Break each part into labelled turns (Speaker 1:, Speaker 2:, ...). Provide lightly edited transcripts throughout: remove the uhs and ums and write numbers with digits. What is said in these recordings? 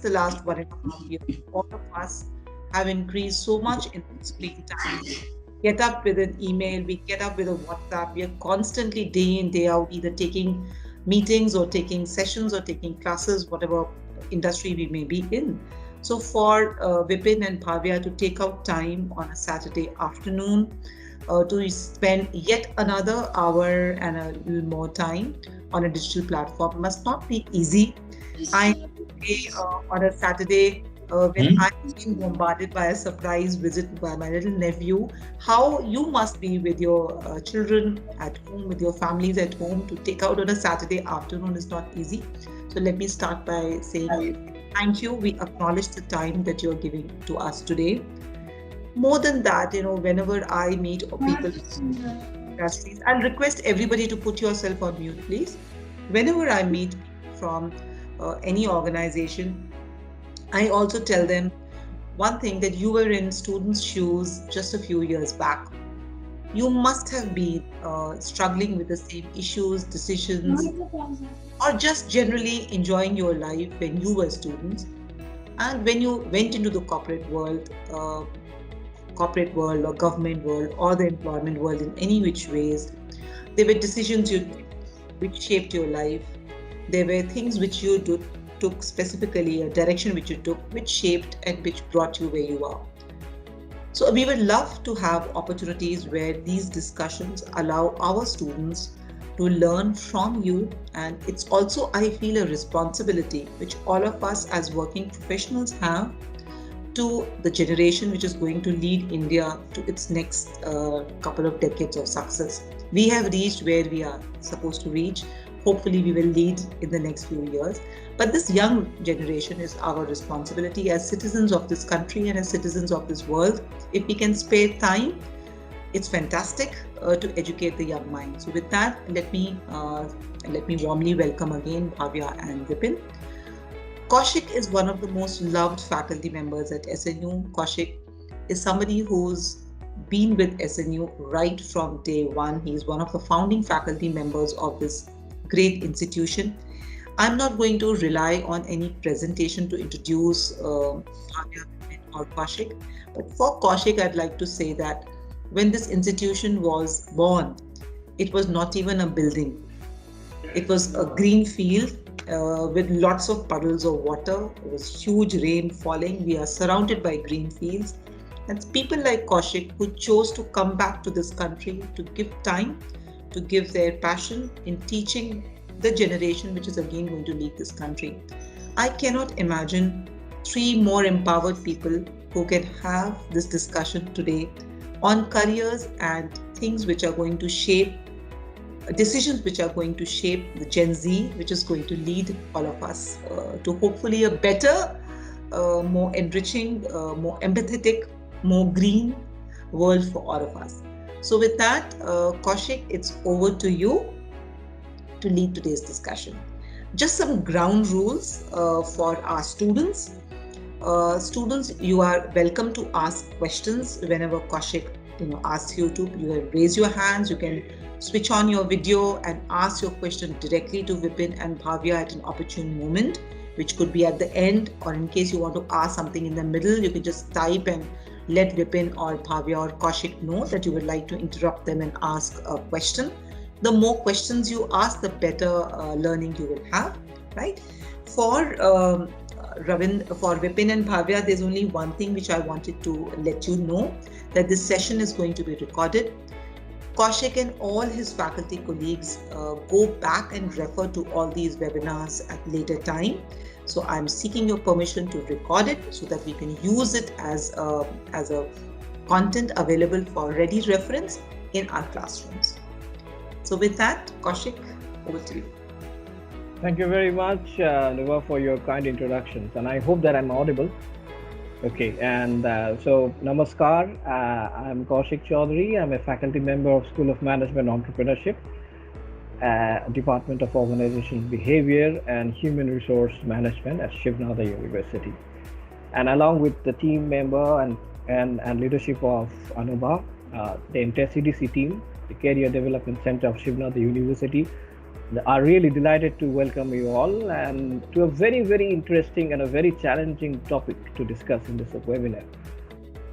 Speaker 1: just the last 1.5 years, all of us have increased so much in screen time. Get up with an email, we get up with a WhatsApp, we are constantly day in, day out, either taking meetings or taking sessions or taking classes, whatever industry we may be in. So for Vipin and Bhavya to take out time on a Saturday afternoon to spend yet another hour and a little more time on a digital platform must not be easy. I on a Saturday when I'm being bombarded by a surprise visit by my little nephew, how you must be with your children at home, with your families at home, to take out on a Saturday afternoon is not easy. So let me start by saying thank you. We acknowledge the time that you're giving to us today. More than that, whenever I meet people industries, I'll request everybody to put yourself on mute, please. Whenever I meet from any organization, I also tell them one thing, that you were in students' shoes just a few years back. You must have been struggling with the same issues, decisions, or just generally enjoying your life when you were students. And when you went into the corporate world or government world or the employment world in any which ways, there were decisions you took which shaped your life. There were things which you took specifically, a direction which you took, which shaped and which brought you where you are. So we would love to have opportunities where these discussions allow our students to learn from you. And it's also, I feel, a responsibility which all of us as working professionals have to the generation which is going to lead India to its next couple of decades of success. We have reached where we are supposed to reach. Hopefully we will lead in the next few years. But this young generation is our responsibility as citizens of this country and as citizens of this world. If we can spare time, it's fantastic to educate the young mind. So with that, let me warmly welcome again Bhavya and Vipin. Kaushik is one of the most loved faculty members at SNU. Kaushik is somebody who's been with SNU right from day one. He's one of the founding faculty members of this great institution. I'm not going to rely on any presentation to introduce Bhavya or Kaushik, but for Kaushik, I'd like to say that when this institution was born, it was not even a building. It was a green field with lots of puddles of water. It was huge rain falling. We are surrounded by green fields. And it's people like Kaushik who chose to come back to this country to give time, to give their passion in teaching the generation which is again going to lead this country. I cannot imagine three more empowered people who can have this discussion today on careers and things which are going to shape, decisions which are going to shape the Gen Z, which is going to lead all of us to hopefully a better, more enriching, more empathetic, more green world for all of us. So with that, Kaushik, it's over to you to lead today's discussion. Just some ground rules for our students. Students, you are welcome to ask questions whenever Kaushik asks you to. You can raise your hands, you can switch on your video and ask your question directly to Vipin and Bhavya at an opportune moment, which could be at the end, or in case you want to ask something in the middle, you can just type and let Vipin or Bhavya or Kaushik know that you would like to interrupt them and ask a question. The more questions you ask, the better learning you will have, right? For Vipin and Bhavya, there's only one thing which I wanted to let you know, that this session is going to be recorded. Kaushik and all his faculty colleagues go back and refer to all these webinars at later time. So I'm seeking your permission to record it so that we can use it as a content available for ready reference in our classrooms. So with that, Kaushik, over to you.
Speaker 2: Thank you very much, Nuva, for your kind introductions, and I hope that I'm audible. Okay, and so namaskar. I'm Kaushik Chaudhary. I'm a faculty member of School of Management Entrepreneurship, Department of Organizational Behavior and Human Resource Management at Shiv Nada University. And along with the team member and leadership of Anubha, the entire CDC team, the Career Development Center of Shiv Nada University, are really delighted to welcome you all and to a very, very interesting and a very challenging topic to discuss in this webinar,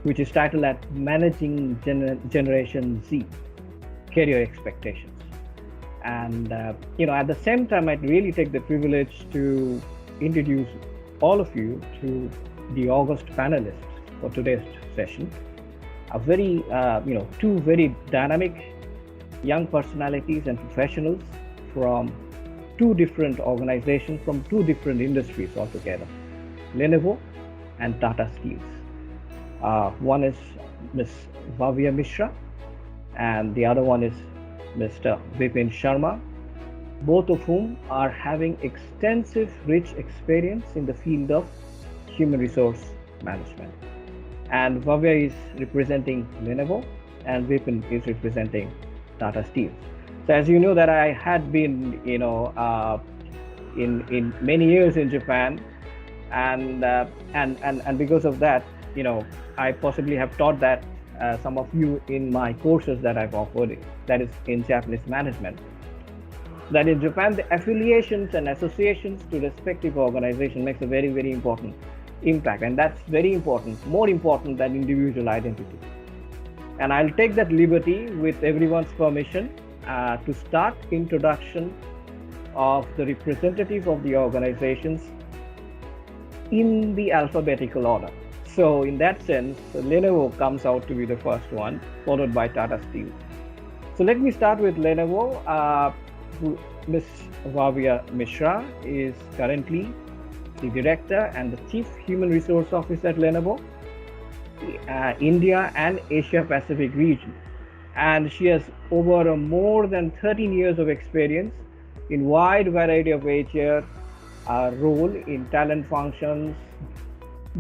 Speaker 2: which is titled at Managing Generation Z, Career Expectations. And, at the same time, I'd really take the privilege to introduce all of you to the August panelists for today's session. A very, two very dynamic young personalities and professionals from two different organizations, from two different industries altogether, Lenovo and Tata Steel. One is Ms. Bhavya Mishra and the other one is Mr. Vipin Sharma, both of whom are having extensive, rich experience in the field of human resource management. And Bhavya is representing Lenovo and Vipin is representing Tata Steel. So as you know that I had been, in many years in Japan, and because of that, I possibly have taught that some of you in my courses that I've offered, that is in Japanese management. That in Japan, the affiliations and associations to respective organization makes a very, very important impact, and that's very important, more important than individual identity. And I'll take that liberty with everyone's permission to start introduction of the representative of the organizations in the alphabetical order. So in that sense, Lenovo comes out to be the first one, followed by Tata Steel. So let me start with Lenovo. Ms. Bhavya Mishra is currently the Director and the Chief Human Resource Officer at Lenovo, India and Asia Pacific region. And she has over more than 13 years of experience in wide variety of HR role in talent functions,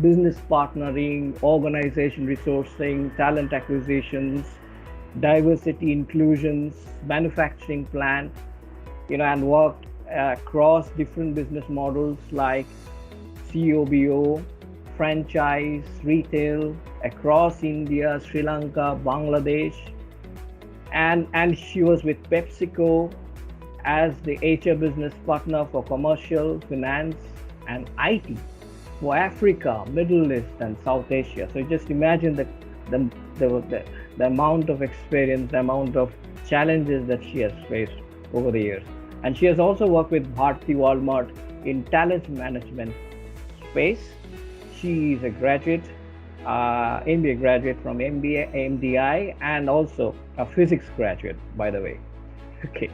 Speaker 2: business partnering, organization resourcing, talent acquisitions, diversity inclusions, manufacturing plant, and worked across different business models like COBO, franchise, retail, across India, Sri Lanka, Bangladesh. And she was with PepsiCo as the HR business partner for commercial, finance, and IT for Africa, Middle East, and South Asia. So just imagine the amount of experience, the amount of challenges that she has faced over the years. And she has also worked with Bharti Walmart in talent management space. She is a graduate, MBA graduate from MDI, and also a physics graduate, by the way. Okay.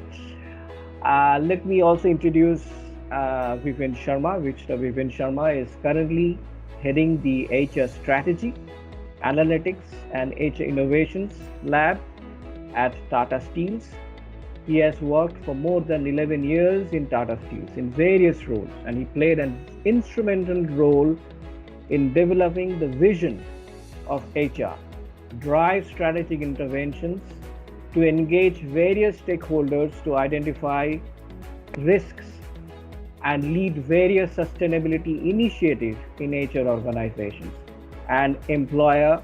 Speaker 2: Let me also introduce Vipin Sharma, which Vipin Sharma is currently heading the HR Strategy, Analytics, and HR Innovations Lab at Tata Steel. He has worked for more than 11 years in Tata Steel in various roles, and he played an instrumental role in developing the vision of HR, drive strategic interventions to engage various stakeholders to identify risks and lead various sustainability initiatives in HR organizations and employer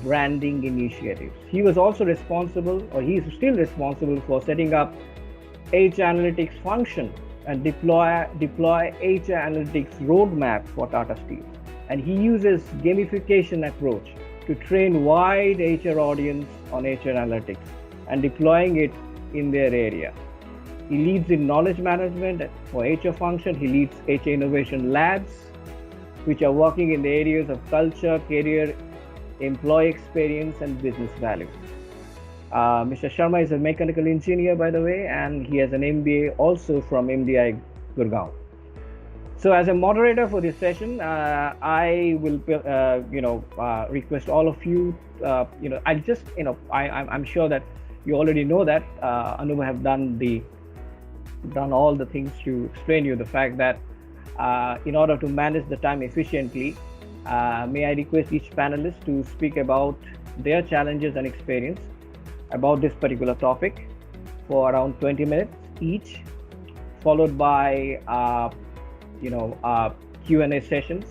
Speaker 2: branding initiatives. He was also responsible, or he is still responsible, for setting up HR analytics function and deploy HR analytics roadmap for Tata Steel. And he uses gamification approach to train wide HR audience on HR analytics and deploying it in their area. He leads in knowledge management for HR function. He leads HR innovation labs, which are working in the areas of culture, career, employee experience, and business value. Mr. Sharma is a mechanical engineer, by the way, and he has an MBA also from MDI Gurgaon. So as a moderator for this session, I will, request all of you, I'm sure that you already know that Anuba have done all the things to explain you the fact that in order to manage the time efficiently, may I request each panelist to speak about their challenges and experience about this particular topic for around 20 minutes each, followed by Q&A sessions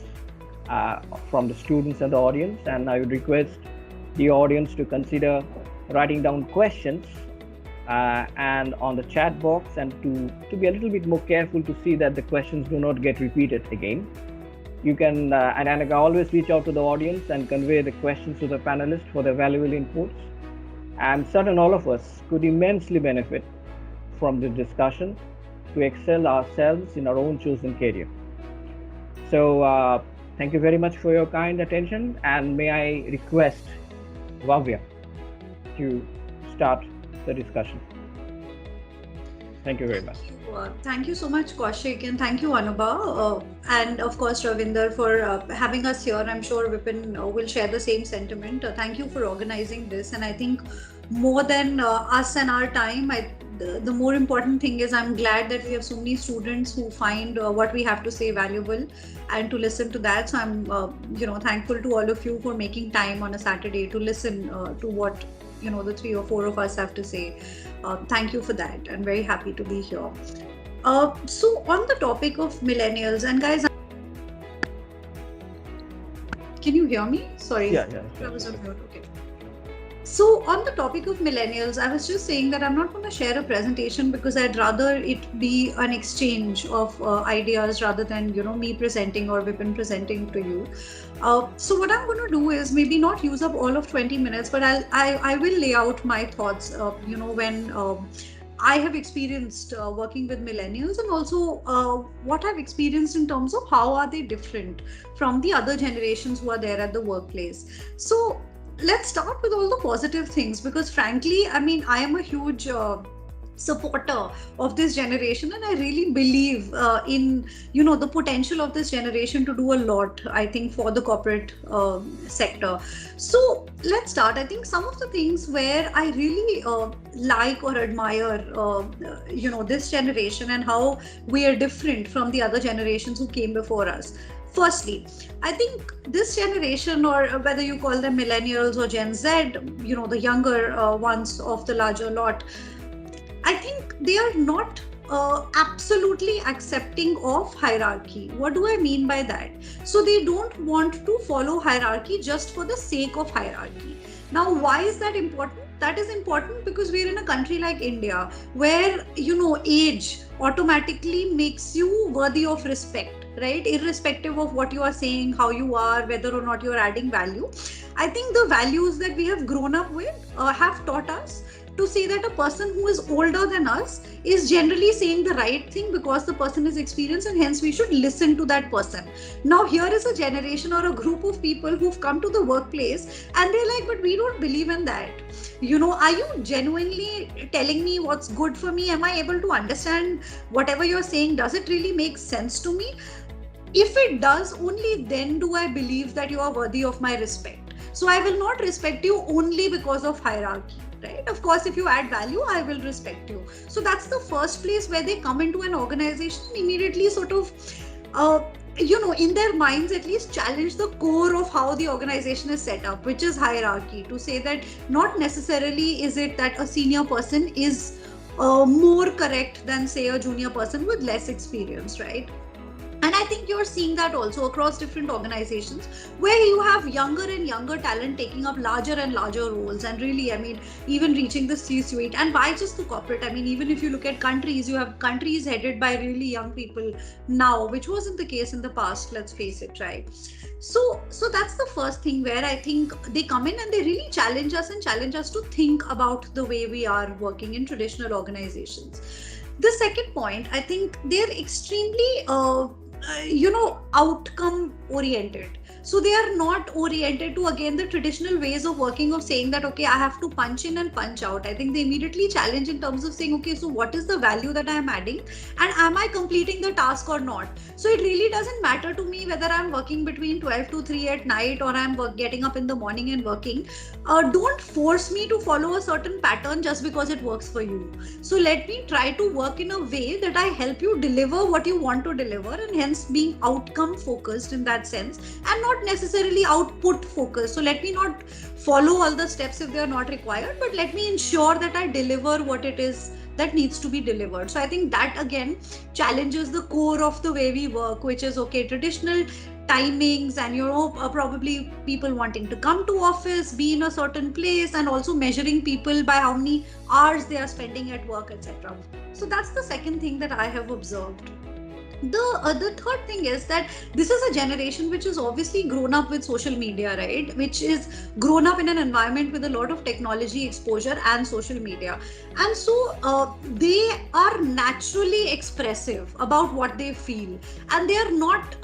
Speaker 2: from the students and the audience. And I would request the audience to consider writing down questions and on the chat box, and to be a little bit more careful to see that the questions do not get repeated again. You can, and I can always reach out to the audience and convey the questions to the panelists for their valuable inputs. I'm certain all of us could immensely benefit from this discussion to excel ourselves in our own chosen career. So thank you very much for your kind attention, and may I request Vavya to start the discussion. Thank you very much.
Speaker 3: Thank you so much, Kaushik, and thank you, Anubha, and of course, Ravinder, for having us here. I'm sure Vipin will share the same sentiment. Thank you for organizing this, and I think more than us and our time, the more important thing is I'm glad that we have so many students who find what we have to say valuable and to listen to that. So I'm thankful to all of you for making time on a Saturday to listen to what the 3 or 4 of us have to say. Thank you for that. I'm very happy to be here. So on the topic of millennials, and guys, can you hear me? Sorry,
Speaker 2: Yeah.
Speaker 3: I was on mute. Okay. So on the topic of millennials, I was just saying that I'm not going to share a presentation because I'd rather it be an exchange of ideas rather than me presenting or Vipin presenting to you. So what I'm going to do is maybe not use up all of 20 minutes, but I will lay out my thoughts. When I have experienced working with millennials, and also what I've experienced in terms of how are they different from the other generations who are there at the workplace. So let's start with all the positive things, because frankly, I mean, I am a huge supporter of this generation, and I really believe in the potential of this generation to do a lot, I think, for the corporate sector. So let's start. I think some of the things where I really like or admire this generation and how we are different from the other generations who came before us. Firstly, I think this generation, or whether you call them millennials or Gen Z, the younger ones of the larger lot, I think they are not absolutely accepting of hierarchy. What do I mean by that? So they don't want to follow hierarchy just for the sake of hierarchy. Now, why is that important? That is important because we're in a country like India where, age automatically makes you worthy of respect, right? Irrespective of what you are saying, how you are, whether or not you're adding value. I think the values that we have grown up with have taught us to say that a person who is older than us is generally saying the right thing because the person is experienced, and hence we should listen to that person. Now here is a generation or a group of people who've come to the workplace and they're like, but we don't believe in that. Are you genuinely telling me what's good for me? Am I able to understand whatever you're saying? Does it really make sense to me? If it does, only then do I believe that you are worthy of my respect. So I will not respect you only because of hierarchy. Right? Of course, if you add value, I will respect you. So that's the first place where they come into an organization, immediately sort of, in their minds at least, challenge the core of how the organization is set up, which is hierarchy. To say that not necessarily is it that a senior person is more correct than, say, a junior person with less experience, right? And I think you're seeing that also across different organizations where you have younger and younger talent taking up larger and larger roles, and really, I mean, even reaching the C-suite. And why just the corporate? I mean, even if you look at countries, you have countries headed by really young people now, which wasn't the case in the past, let's face it, right? So that's the first thing where I think they come in and they really challenge us to think about the way we are working in traditional organizations. The second point, I think they're extremely outcome oriented. So they are not oriented to, again, the traditional ways of working, of saying that, okay, I have to punch in and punch out. I think they immediately challenge in terms of saying, okay, so what is the value that I am adding, and am I completing the task or not? So it really doesn't matter to me whether I'm working between 12 to 3 at night or I'm getting up in the morning and working. Don't force me to follow a certain pattern just because it works for you. So let me try to work in a way that I help you deliver what you want to deliver, and hence being outcome focused in that sense, and not necessarily output focused. So let me not follow all the steps if they are not required, but let me ensure that I deliver what it is that needs to be delivered. So I think that again challenges the core of the way we work, which is, okay, traditional timings, and probably people wanting to come to office, be in a certain place, and also measuring people by how many hours they are spending at work, etc. So that's the second thing that I have observed. The third thing is that this is a generation which is obviously grown up with social media, right? Which is grown up in an environment with a lot of technology exposure and social media, and so they are naturally expressive about what they feel, and they are not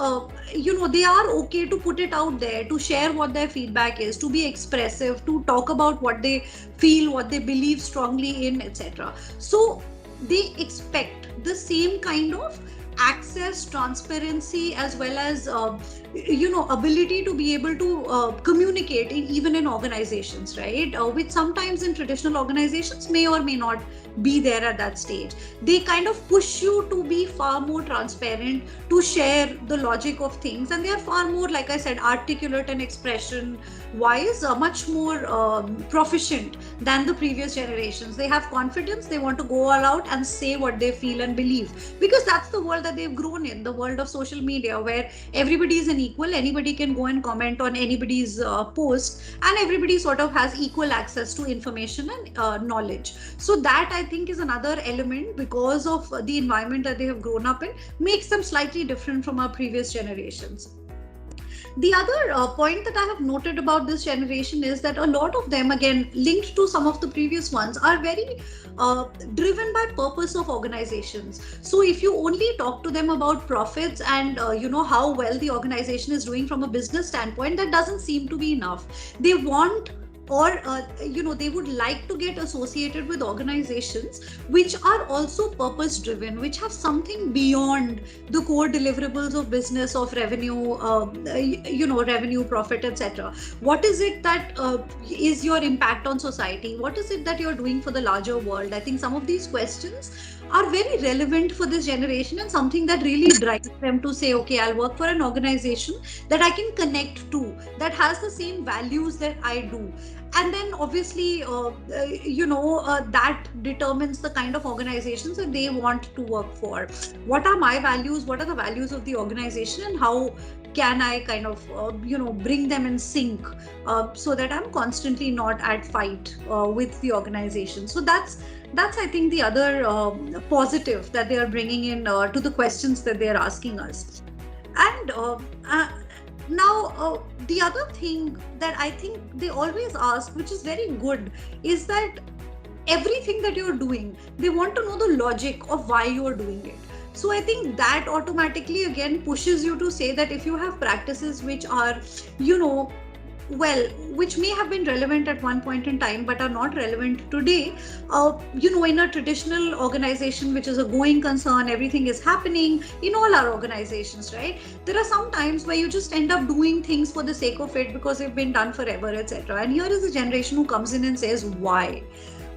Speaker 3: they are okay to put it out there, to share what their feedback is, to be expressive, to talk about what they feel, what they believe strongly in, etc. So they expect the same kind of access, transparency, as well as ability to be able to communicate even in organizations, right? Which sometimes in traditional organizations may or may not be there at that stage. They kind of push you to be far more transparent, to share the logic of things, and they are far more, like I said, articulate and expression wise, much more proficient than the previous generations. They have confidence, they want to go all out and say what they feel and believe, because that's the world that they've grown in, the world of social media, where everybody is an equal, anybody can go and comment on anybody's post, and everybody sort of has equal access to information and knowledge. So that, I think, is another element, because of the environment that they have grown up in, makes them slightly different from our previous generations. The other point that I have noted about this generation is that a lot of them, again linked to some of the previous ones, are very driven by purpose of organizations. So if you only talk to them about profits and how well the organization is doing from a business standpoint, that doesn't seem to be enough. They want, or they would like to get associated with organizations which are also purpose driven, which have something beyond the core deliverables of business, of revenue, revenue, profit, etc. What is it that is your impact on society? What is it that you're doing for the larger world? I think some of these questions are very relevant for this generation, and something that really drives them to say, okay, I'll work for an organization that I can connect to, that has the same values that I do. And then obviously that determines the kind of organizations that they want to work for. What are my values? What are the values of the organization, and how can I kind of bring them in sync, so that I'm constantly not at fight with the organization? So that's I think the other positive that they are bringing in to the questions that they are asking us. And now the other thing that I think they always ask, which is very good, is that everything that you're doing, they want to know the logic of why you're doing it. So I think that automatically again pushes you to say that if you have practices which are, which may have been relevant at one point in time but are not relevant today, in a traditional organization which is a going concern, everything is happening in all our organizations, right? There are some times where you just end up doing things for the sake of it because they've been done forever, etc. And here is a generation who comes in and says, why?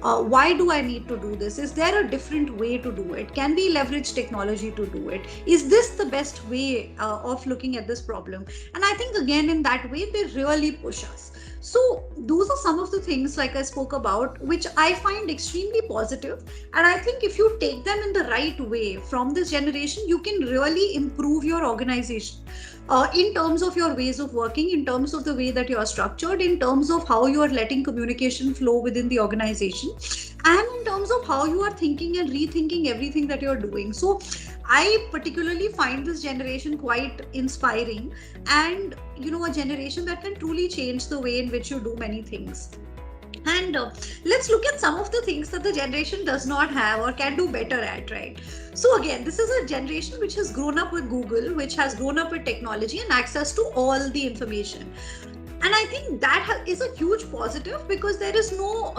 Speaker 3: Why do I need to do this? Is there a different way to do it? Can we leverage technology to do it? Is this the best way of looking at this problem? And I think again in that way they really push us. So those are some of the things, like I spoke about, which I find extremely positive. And I think if you take them in the right way from this generation, you can really improve your organization. In terms of your ways of working, in terms of the way that you are structured, in terms of how you are letting communication flow within the organization, and in terms of how you are thinking and rethinking everything that you're doing. So I particularly find this generation quite inspiring, and a generation that can truly change the way in which you do many things. And let's look at some of the things that the generation does not have or can do better at, right? So again, this is a generation which has grown up with Google, which has grown up with technology and access to all the information. And I think that is a huge positive, because there is no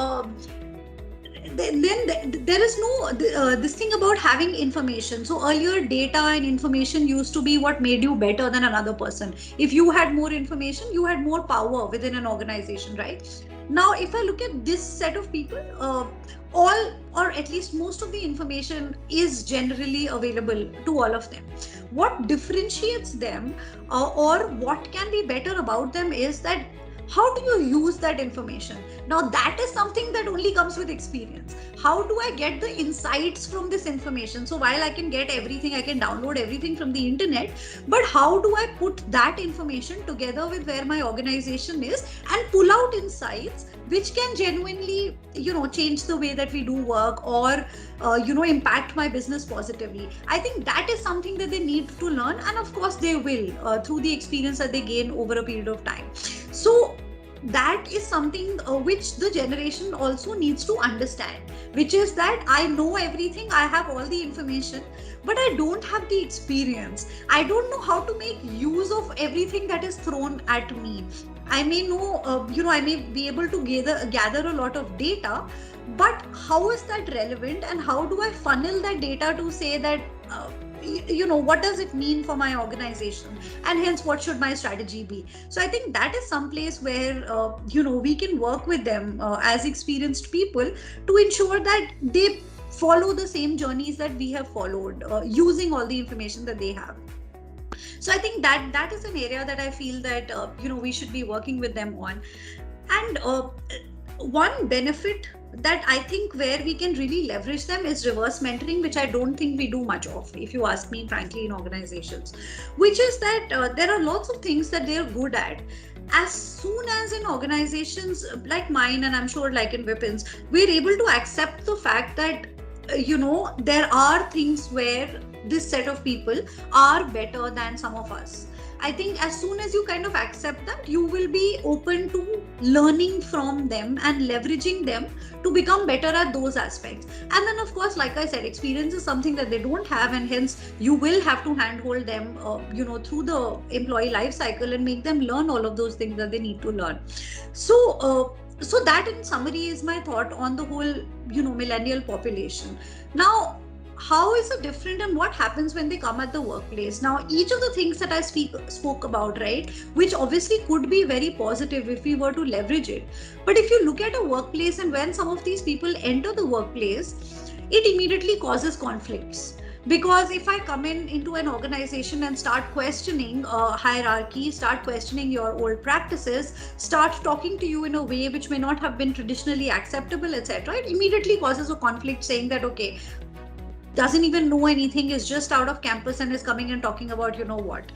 Speaker 3: there is no this thing about having information. So earlier, data and information used to be what made you better than another person. If you had more information, you had more power within an organization, right? Now, if I look at this set of people, all, or at least most of the information is generally available to all of them. What differentiates them or what can be better about them is that how do you use that information? Now that is something that only comes with experience. How do I get the insights from this information? So while I can get everything, I can download everything from the internet, but how do I put that information together with where my organization is and pull out insights which can genuinely, change the way that we do work, or impact my business positively? I think that is something that they need to learn, and of course they will through the experience that they gain over a period of time. So that is something which the generation also needs to understand, which is that I know everything, I have all the information, but I don't have the experience. I don't know how to make use of everything that is thrown at me. I may know, I may be able to gather a lot of data, but how is that relevant, and how do I funnel that data to say that, what does it mean for my organization, and hence what should my strategy be? So I think that is some place where, we can work with them as experienced people to ensure that they follow the same journeys that we have followed, using all the information that they have. So I think that is an area that I feel that we should be working with them on. And one benefit that I think where we can really leverage them is reverse mentoring, which I don't think we do much of, if you ask me frankly, in organizations, which is that there are lots of things that they're good at. As soon as in organizations like mine, and I'm sure like in Vipin's, we're able to accept the fact that there are things where this set of people are better than some of us. I think as soon as you kind of accept that, you will be open to learning from them and leveraging them to become better at those aspects. And then of course, like I said, experience is something that they don't have, and hence you will have to handhold them through the employee life cycle and make them learn all of those things that they need to learn. So that in summary is my thought on the whole millennial population. Now, how is it different, and what happens when they come at the workplace? Now, each of the things that I spoke about, right, which obviously could be very positive if we were to leverage it. But if you look at a workplace, and when some of these people enter the workplace, it immediately causes conflicts. Because if I come into an organization and start questioning hierarchy, start questioning your old practices, start talking to you in a way which may not have been traditionally acceptable, etc., it immediately causes a conflict, saying that, okay, doesn't even know anything, is just out of campus and is coming and talking about what.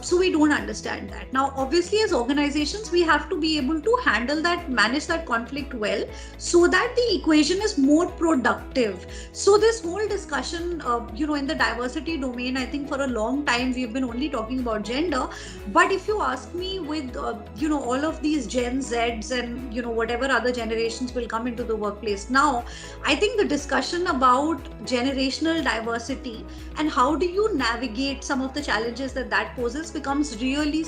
Speaker 3: So we don't understand that. Now, obviously, as organizations, we have to be able to handle that, manage that conflict well, so that the equation is more productive. So this whole discussion, in the diversity domain, I think for a long time, we've been only talking about gender. But if you ask me, with, all of these Gen Zs and, whatever other generations will come into the workplace now, I think the discussion about generational diversity and how do you navigate some of the challenges that poses becomes really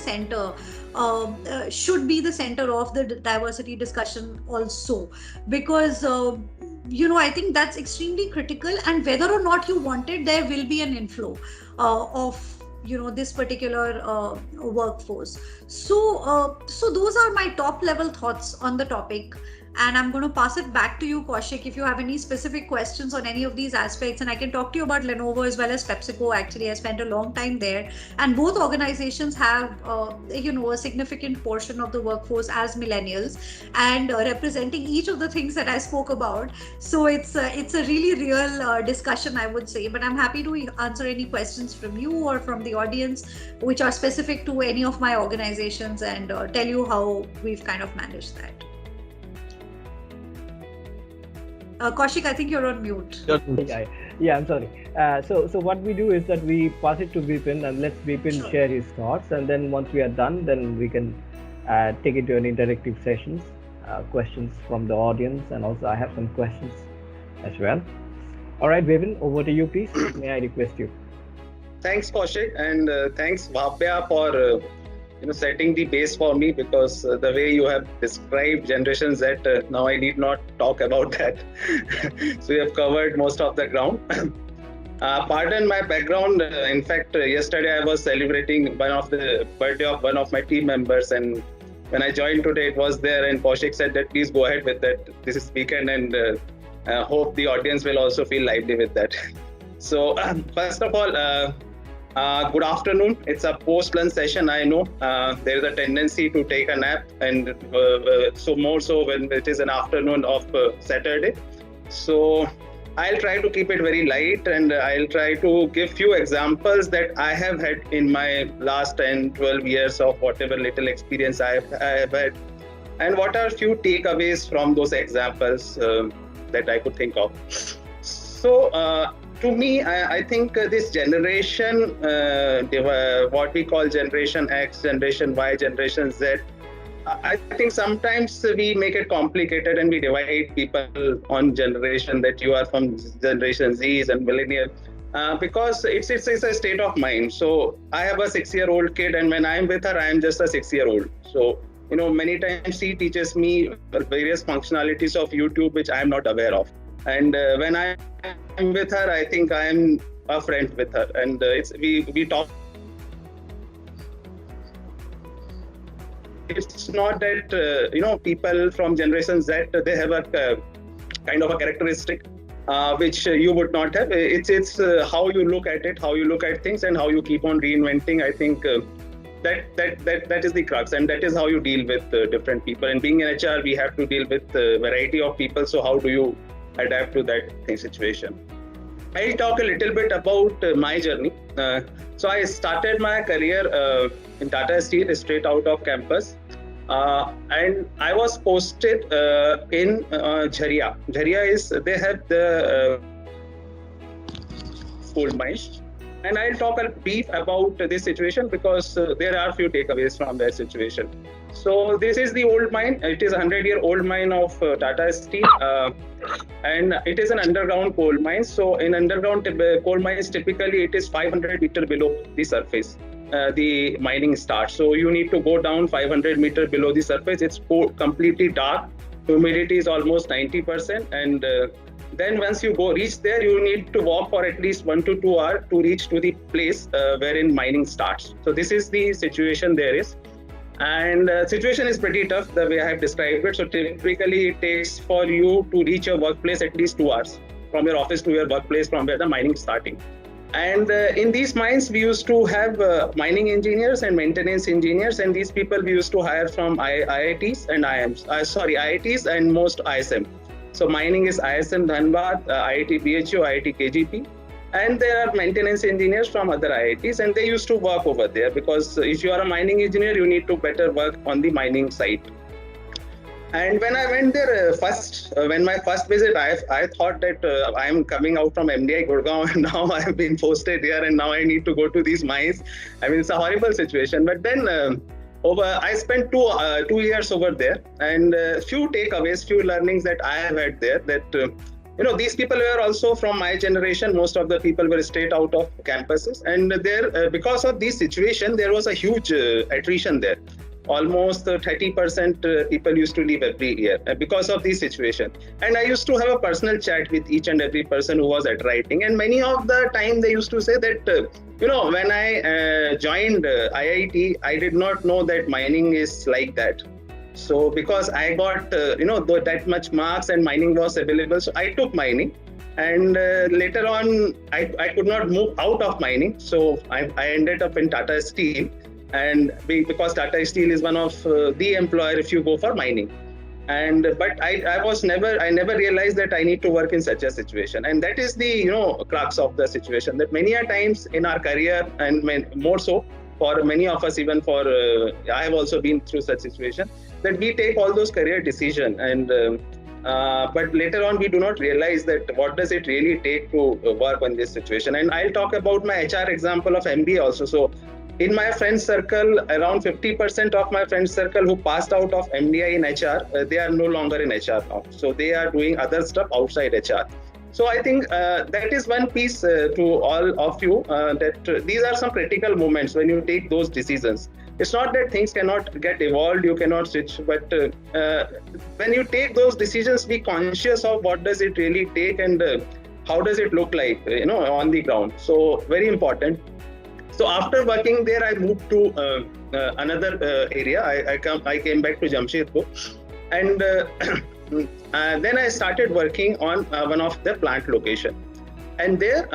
Speaker 3: should be the center of the diversity discussion also, because I think that's extremely critical, and whether or not you want it, there will be an inflow of this particular workforce. So those are my top level thoughts on the topic. And I'm going to pass it back to you, Kaushik, if you have any specific questions on any of these aspects. And I can talk to you about Lenovo as well as PepsiCo. Actually, I spent a long time there. And both organizations have, a significant portion of the workforce as millennials, and representing each of the things that I spoke about. So it's a really real discussion, I would say. But I'm happy to answer any questions from you or from the audience, which are specific to any of my organizations, and tell you how we've kind of managed that. Kaushik, I think you're on mute.
Speaker 2: Yeah, I'm sorry. So what we do is that we pass it to Vipin and let Vipin share his thoughts, and then once we are done, then we can take it to an interactive sessions, questions from the audience, and also I have some questions as well. All right, Vipin, over to you, please. May I request you?
Speaker 4: Thanks, Kaushik, and thanks, Bhavya, for setting the base for me, because the way you have described Generation Z, now I need not talk about that. So you have covered most of the ground. Pardon my background. In fact, yesterday I was celebrating one of the birthday of one of my team members, and when I joined today, it was there, and Kaushik said that please go ahead with that. This is weekend, and hope the audience will also feel lively with that. So first of all, Good afternoon. It's a post-lunch session. I know there is a tendency to take a nap, and so more so when it is an afternoon of Saturday. So I'll try to keep it very light, and I'll try to give few examples that I have had in my last 10, 12 years of whatever little experience I have had, and what are few takeaways from those examples that I could think of. So to me, I think this generation, what we call Generation X, Generation Y, Generation Z, I think sometimes we make it complicated and we divide people on generation, that you are from Generation Z's and Millennial, because it's a state of mind. So I have a 6-year-old kid, and when I'm with her, I'm just a 6-year-old. So, many times she teaches me various functionalities of YouTube, which I'm not aware of. And when I'm with her, I think I'm a friend with her, and we talk. It's not that people from Generation Z, they have a kind of a characteristic which you would not have. It's how you look at it, how you look at things, and how you keep on reinventing. I think that is the crux, and that is how you deal with different people. And being in HR, we have to deal with a variety of people. So how do you adapt to that situation? I'll talk a little bit about my journey. So I started my career in Tata Steel straight out of campus. And I was posted in Jharia. Jharia they have the gold mines. And I'll talk a brief about this situation because there are a few takeaways from that situation. So this is the old mine. It is a 100-year-old mine of Tata Steel. And it is an underground coal mine. So in underground coal mines, typically it is 500 meters below the surface. The mining starts. So you need to go down 500 meters below the surface. It's completely dark. Humidity is almost 90%. And then once you reach there, you need to walk for at least 1 to 2 hours to reach to the place wherein mining starts. So this is the situation there is. And situation is pretty tough the way I have described it. So typically it takes for you to reach your workplace at least 2 hours from your office to your workplace from where the mining is starting. And in these mines, we used to have mining engineers and maintenance engineers, and these people we used to hire from IITs and IIMs. IITs and most ISM. So mining is ISM Dhanbad, IIT BHU, IIT KGP. And there are maintenance engineers from other IITs, and they used to work over there because if you are a mining engineer, you need to better work on the mining site. And when I went there when my first visit, I thought that I am coming out from MDI Gurgaon, and now I have been posted here, and now I need to go to these mines. I mean, it's a horrible situation. But then I spent 2 years over there, and few takeaways, few learnings that I have had there. That these people were also from my generation. Most of the people were straight out of campuses, and there because of this situation, there was a huge attrition there. Almost 30% people used to leave every year because of this situation. And I used to have a personal chat with each and every person who was at writing. And many of the time they used to say that, when I joined IIT, I did not know that mining is like that. So because I got, that much marks and mining was available, so I took mining. And later on, I could not move out of mining. So I ended up in Tata Steel. And because Tata Steel is one of the employer if you go for mining. But I never realized that I need to work in such a situation. And that is the crux of the situation, that many a times in our career, and more so for many of us, even for I have also been through such situation, that we take all those career decisions, and but later on we do not realize that what does it really take to work on this situation. And I'll talk about my HR example of MBA also. So in my friend circle, around 50% of my friend circle who passed out of MDI in HR, they are no longer in HR now. So they are doing other stuff outside HR. So I think that is one piece to all of you, that these are some critical moments when you take those decisions. It's not that things cannot get evolved, you cannot switch, but when you take those decisions, be conscious of what does it really take and how does it look like, on the ground. So very important. So after working there, I moved to another area. I came back to Jamshedpur, and then I started working on one of the plant location. And there,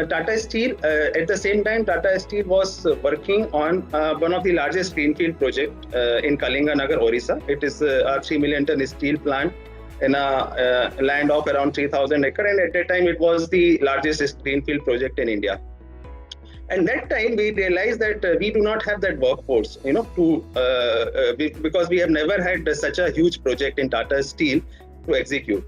Speaker 4: Tata Steel, at the same time, Tata Steel was working on one of the largest greenfield project in Kalinganagar, Orissa. It is a 3 million ton steel plant in a land of around 3,000 acres. And at that time, it was the largest greenfield project in India. And that time we realized that we do not have that workforce, because we have never had such a huge project in Tata Steel to execute.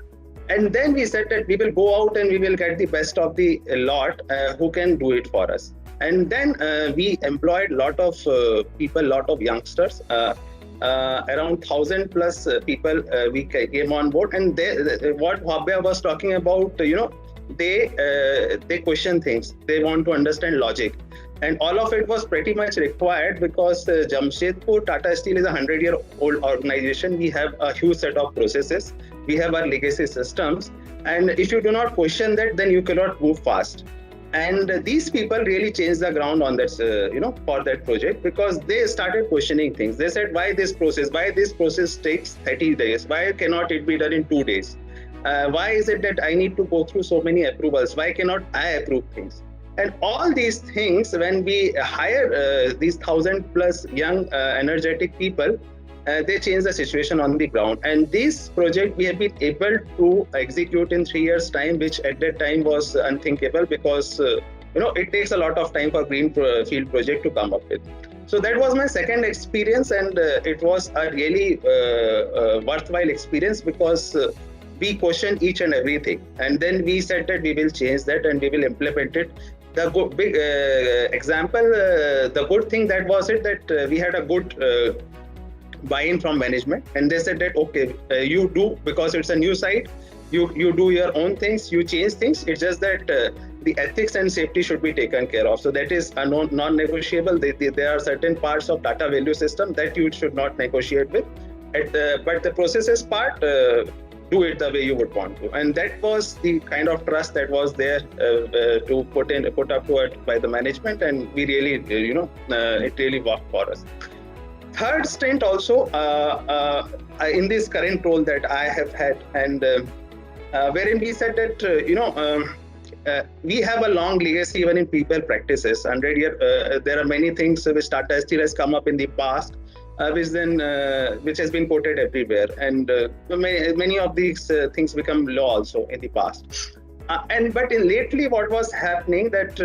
Speaker 4: And then we said that we will go out and we will get the best of the lot who can do it for us. And then we employed a lot of people, lot of youngsters, around 1,000 plus people we came on board. And what Bhabya was talking about, they question things. They want to understand logic. And all of it was pretty much required because Jamshedpur Tata Steel is a 100-year-old organization. We have a huge set of processes. We have our legacy systems. And if you do not question that, then you cannot move fast. And these people really changed the ground on that, for that project, because they started questioning things. They said, why this process takes 30 days? Why cannot it be done in 2 days? Why is it that I need to go through so many approvals? Why cannot I approve things? And all these things, when we hire these 1,000 plus young, energetic people, they change the situation on the ground. And this project we have been able to execute in 3 years' time, which at that time was unthinkable because, it takes a lot of time for greenfield project to come up with. So that was my second experience, and it was a really worthwhile experience because we questioned each and everything. And then we said that we will change that and we will implement it. The big example, the good thing that was it that we had a good buy-in from management, and they said that okay, you do, because it's a new site, you do your own things, you change things. It's just that the ethics and safety should be taken care of. So that is a non-negotiable. There are certain parts of Tata value system that you should not negotiate with. But the processes part, do it the way you would want to. And that was the kind of trust that was there to put up to it by the management, and we really, it really worked for us. Third stint also in this current role that I have had, and wherein we said that we have a long legacy even in people practices. 100 year, there are many things which Tata Steel has come up in the past, which has been quoted everywhere, and many of these things become law also in the past. But lately, what was happening that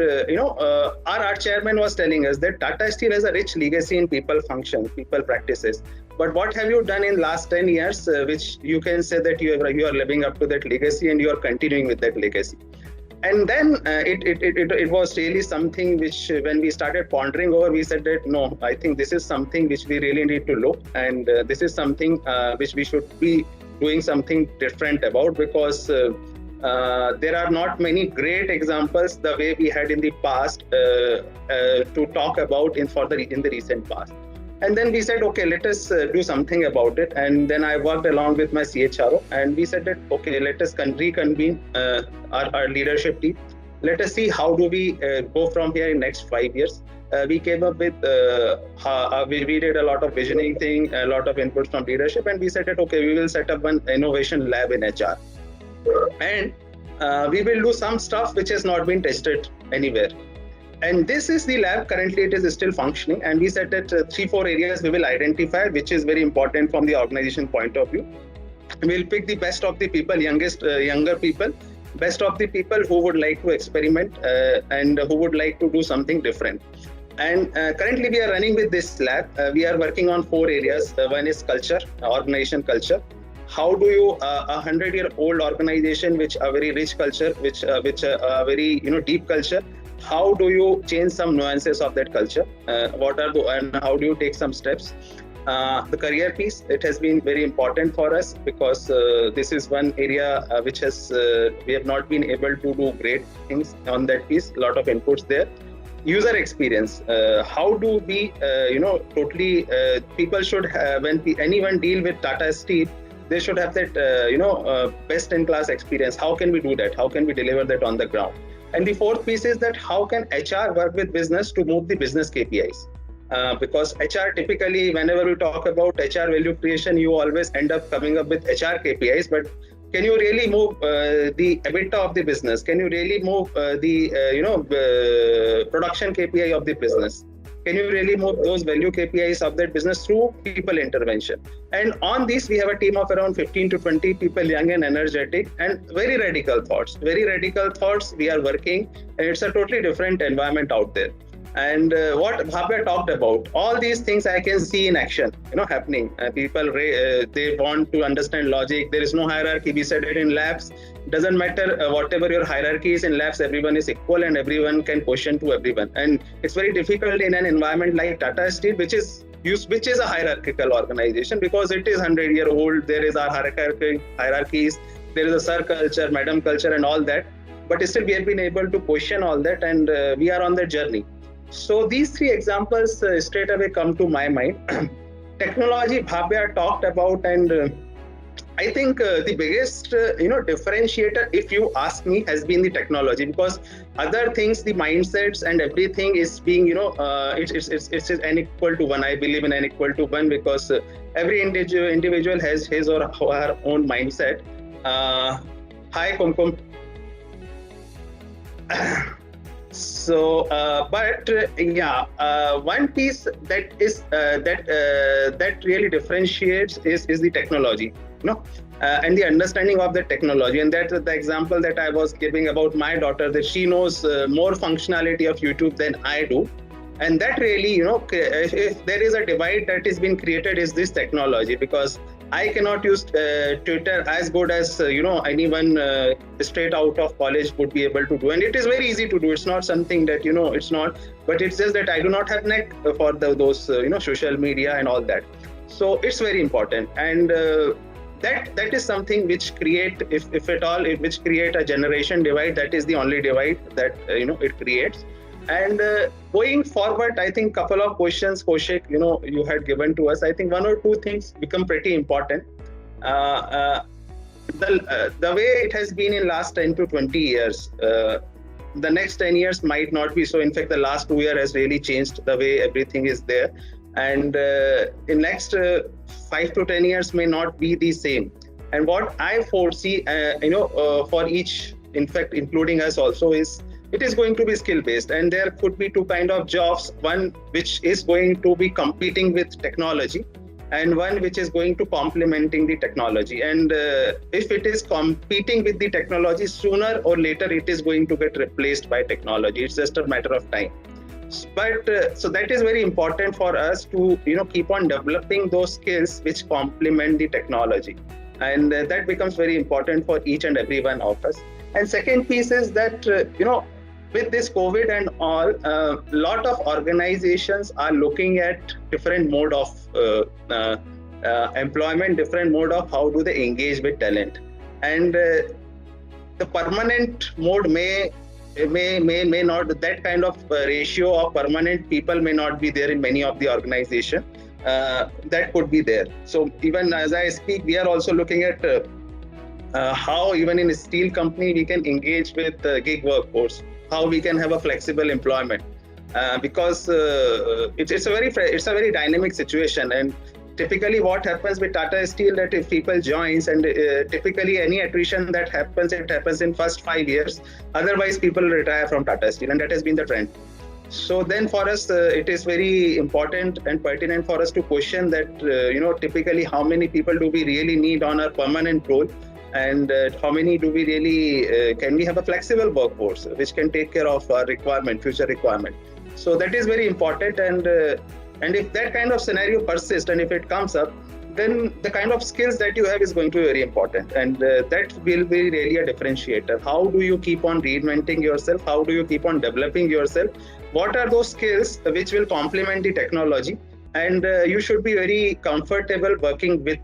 Speaker 4: our chairman was telling us that Tata Steel has a rich legacy in people function, people practices. But what have you done in last 10 years, which you can say that you are living up to that legacy and you are continuing with that legacy? And then it was really something which, when we started pondering over, we said that no, I think this is something which we really need to look, and this is something which we should be doing something different about, because there are not many great examples the way we had in the past to talk about in the recent past. And then we said, okay, let us do something about it. And then I worked along with my CHRO, and we said that, okay, let us reconvene our leadership team. Let us see how do we go from here in next 5 years. We came up with, we did a lot of visioning thing, a lot of inputs from leadership, and we said that, okay, we will set up one innovation lab in HR. And we will do some stuff which has not been tested anywhere. And this is the lab. Currently, it is still functioning. And we said that 3-4 areas we will identify, which is very important from the organization point of view. We'll pick the best of the people, younger people, best of the people who would like to experiment and who would like to do something different. And currently, we are running with this lab. We are working on 4 areas. One is culture, organization culture. How do you, a 100-year-old organization, which a very rich culture, which a very deep culture, how do you change some nuances of that culture? And how do you take some steps? The career piece, it has been very important for us, because this is one area which has we have not been able to do great things on that piece. A lot of inputs there. User experience. How do we, totally, people should have, when anyone deal with Tata Steel, they should have that, best-in-class experience. How can we do that? How can we deliver that on the ground? And the fourth piece is that how can HR work with business to move the business KPIs? Because HR typically, whenever we talk about HR value creation, you always end up coming up with HR KPIs. But Can you really move the EBITDA of the business? Can you really move the production KPI of the business? Can you really move those value KPIs of that business through people intervention? And on this, we have a team of around 15 to 20 people, young and energetic, and very radical thoughts. Very radical thoughts. We are working, and it's a totally different environment out there. And what Bhavya talked about, all these things I can see in action, happening. People, they want to understand logic. There is no hierarchy. We said it in labs. Doesn't matter whatever your hierarchy is in labs, everyone is equal and everyone can question to everyone. And it's very difficult in an environment like Tata Steel, which is a hierarchical organization, because it is 100-year-old. There is our hierarchies. There is a sir culture, madam culture, and all that. But still, we have been able to question all that, and we are on that journey. So these three examples straight away come to my mind. Technology, Bhavya talked about, and I think the biggest differentiator, if you ask me, has been the technology, because other things, the mindsets and everything is being it's n equal to 1. I believe in n equal to 1, because every individual has his or her own mindset. Hi Kumkum. So, one piece that is that really differentiates is the technology, and the understanding of the technology. And that's the example that I was giving about my daughter, that she knows more functionality of YouTube than I do. And that really, if there is a divide that is being created, is this technology, because I cannot use Twitter as good as anyone straight out of college would be able to do, and it is very easy to do. It's not something that it's not, but it's just that I do not have neck for those social media and all that. So it's very important, and that is something which create, if at all, which create a generation divide. That is the only divide that it creates. And going forward, I think couple of questions, Kaushik, you had given to us. I think one or two things become pretty important. The way it has been in last 10 to 20 years, the next 10 years might not be so. In fact, the last 2 years has really changed the way everything is there. And in next 5 to 10 years may not be the same. And what I foresee, for each, in fact, including us also, is it is going to be skill based, and there could be two kind of jobs. One which is going to be competing with technology, and one which is going to complementing the technology. And if it is competing with the technology, sooner or later it is going to get replaced by technology. It's just a matter of time. But so that is very important for us to keep on developing those skills which complement the technology, and that becomes very important for each and every one of us. And second piece is that with this COVID and all, a lot of organizations are looking at different mode of employment, different mode of how do they engage with talent. And the permanent mode may not, that kind of ratio of permanent people may not be there in many of the organizations. That could be there. So even as I speak, we are also looking at how even in a steel company we can engage with gig workforce, how we can have a flexible employment, because it's a very dynamic situation. And typically what happens with Tata Steel, that if people joins, and typically any attrition that happens, it happens in first 5 years. Otherwise people retire from Tata Steel, and that has been the trend. So then for us, it is very important and pertinent for us to question that, typically how many people do we really need on a permanent role, and how many do we really, can we have a flexible workforce which can take care of our future requirement. So that is very important. And if that kind of scenario persists, and if it comes up, then the kind of skills that you have is going to be very important, and that will be really a differentiator. How do you keep on reinventing yourself? How do you keep on developing yourself? What are those skills which will complement the technology? And you should be very comfortable working with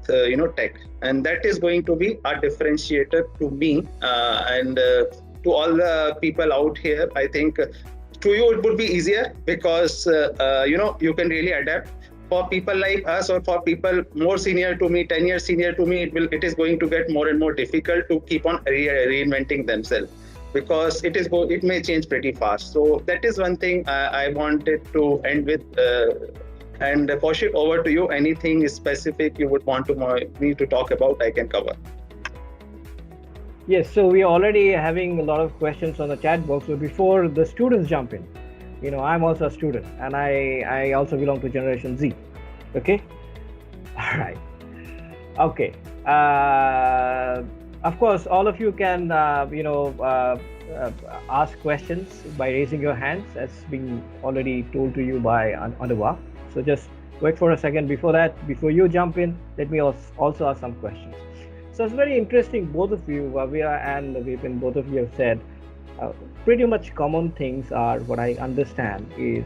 Speaker 4: tech, and that is going to be a differentiator to me, and to all the people out here. I think to you it would be easier, because you can really adapt. For people like us, or for people more senior to me, 10 years senior to me, it is going to get more and more difficult to keep on reinventing themselves, because it may change pretty fast. So that is one thing I wanted to end with. And Kaushik, over to you. Anything specific you would want me to talk about, I can cover.
Speaker 2: Yes, so we're already having a lot of questions on the chat box. So before the students jump in, I'm also a student and I also belong to Generation Z. Okay? All right. Okay. Of course, all of you can, ask questions by raising your hands, as being already told to you by Anuva. So just wait for a second. Before that, before you jump in, let me also ask some questions. So it's very interesting, both of you, Bhavya and Vipin, both of you have said pretty much common things are, what I understand is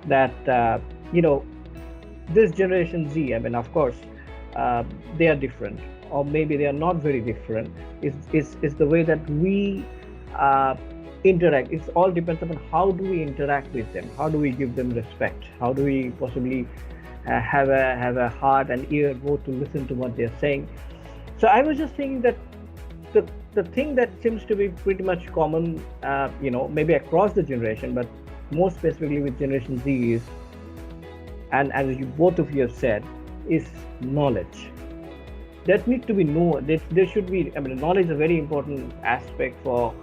Speaker 2: that, this Generation Z, I mean, of course, they are different, or maybe they are not very different. Is the way that we interact. It all depends upon how do we interact with them, how do we give them respect, how do we possibly have a heart and ear both to listen to what they're saying. So I was just thinking that the thing that seems to be pretty much common, maybe across the generation, but more specifically with Generation Z is, and as both of you have said, is knowledge. That need to be there should be. I mean, knowledge is a very important aspect for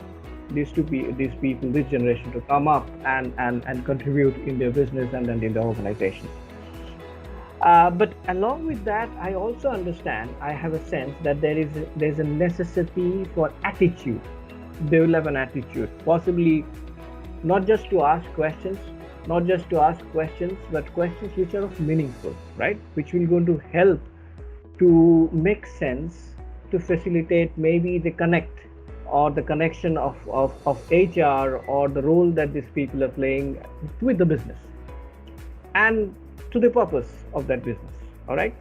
Speaker 2: these people, this generation, to come up and contribute in their business and in their organization. But along with that, I also understand, I have a sense that there's a necessity for attitude, develop an attitude, possibly not just to ask questions, but questions which are meaningful, right? Which will going to help to make sense, to facilitate maybe the connect or the connection of HR or the role that these people are playing with the business and to the purpose of that business. All right.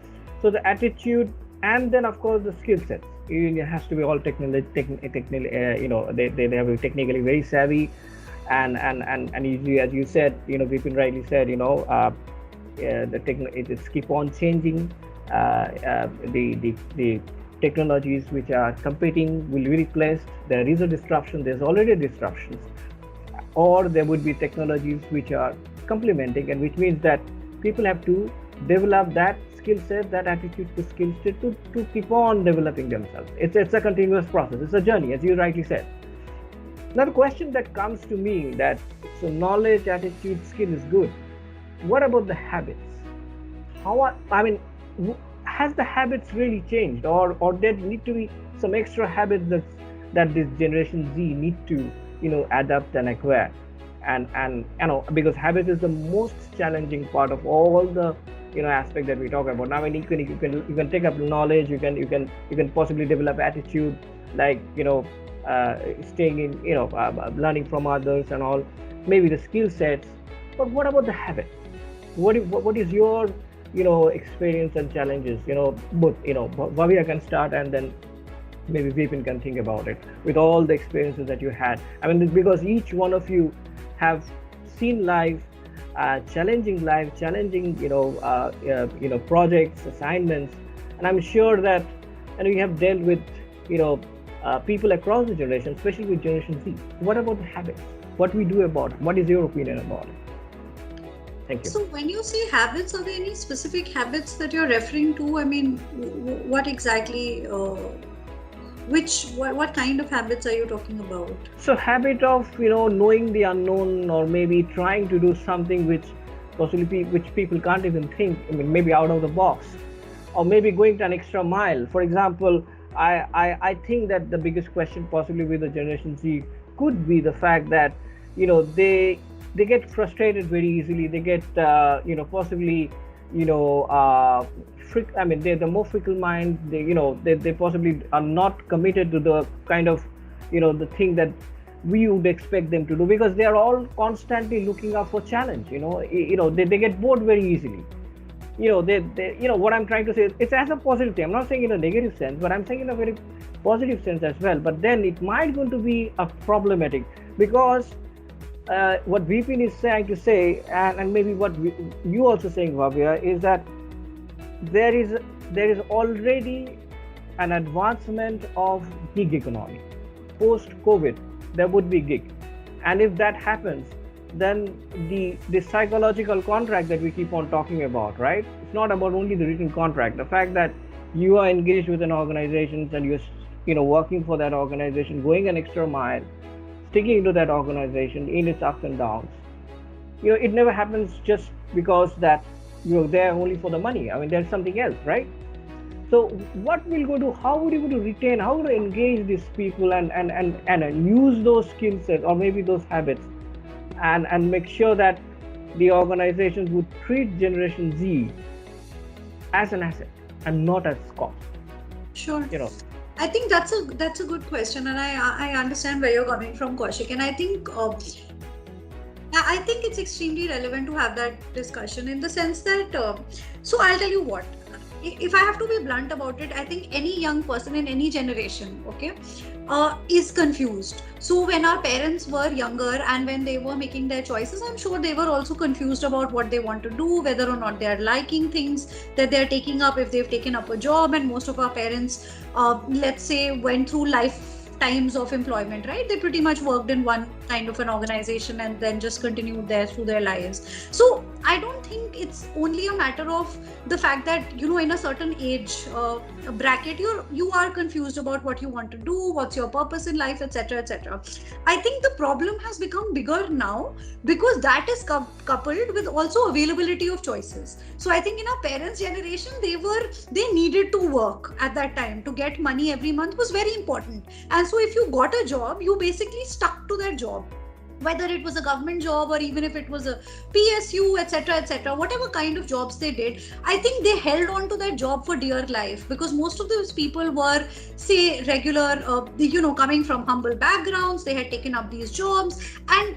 Speaker 2: So the attitude, and then of course the skill sets. It has to be all technically, they have to be technically very savvy, and usually, as you said, Vipin rightly said, it's keep on changing. The technologies which are competing will be replaced. There is a disruption. There's already a disruption, or there would be technologies which are complementing, and which means that people have to develop that skill set, that attitude to skill set to keep on developing themselves. It's a continuous process. It's a journey, as you rightly said. Now the question that comes to me, that so knowledge, attitude, skill is good. What about the habits? Has the habits really changed, or there need to be some extra habits that this Generation Z need to adapt and acquire, and because habit is the most challenging part of all the aspect that we talk about. Now, you can take up knowledge, you can possibly develop attitude, like staying in learning from others and all, maybe the skill sets. But what about the habits? What is your experience and challenges? Both Bhavya can start, and then maybe Vipin can think about it with all the experiences that you had. I mean, because each one of you have seen life, challenging projects, assignments, and I'm sure that you have dealt with people across the generation, especially with Generation Z. What about the habits? What we do about it? What is your opinion about it? Thank you.
Speaker 3: So when you say habits, are there any specific habits that you're referring to? I mean, what exactly, what kind of habits are you talking about?
Speaker 2: So habit of, knowing the unknown, or maybe trying to do something which possibly which people can't even think, maybe out of the box, or maybe going to an extra mile. For example, I think that the biggest question possibly with the Generation Z could be the fact that, they get frustrated very easily. They get, possibly, they're the more fickle mind. They possibly are not committed to the kind of, the thing that we would expect them to do, because they are all constantly looking out for challenge. They get bored very easily. What I'm trying to say is, it's as a positive thing. I'm not saying in a negative sense, but I'm saying in a very positive sense as well. But then it might going to be a problematic, because what Vipin is trying to say, and maybe what you also saying, Bhavya, is that there is already an advancement of gig economy. Post COVID, there would be gig, and if that happens, then the psychological contract that we keep on talking about, right? It's not about only the written contract. The fact that you are engaged with an organization and you're working for that organization, going an extra mile, sticking to that organization in its ups and downs. It never happens just because that you're there only for the money. I mean, there's something else, right? So what we'll go to, how would you going to retain, how would you engage these people and use those skill sets or maybe those habits and make sure that the organizations would treat Generation Z as an asset and not as cost?
Speaker 3: Sure. I think that's a good question, and I understand where you're coming from, Kaushik, and I think it's extremely relevant to have that discussion in the sense that so I'll tell you what. If I have to be blunt about it, I think any young person in any generation, is confused. So when our parents were younger and when they were making their choices, I'm sure they were also confused about what they want to do, whether or not they are liking things that they're taking up, if they've taken up a job. And most of our parents, let's say, went through lifetimes of employment, right? They pretty much worked in one kind of an organization and then just continued there through their lives. So I don't think it's only a matter of the fact that in a certain age bracket you are confused about what you want to do, what's your purpose in life, etc., etc. I think the problem has become bigger now because that is coupled with also availability of choices. So I think in our parents' generation they needed to work at that time. To get money every month was very important, and so if you got a job, you basically stuck to that job, whether it was a government job or even if it was a PSU, etc., whatever kind of jobs they did. I think they held on to that job for dear life because most of those people were, say, regular, coming from humble backgrounds. They had taken up these jobs, and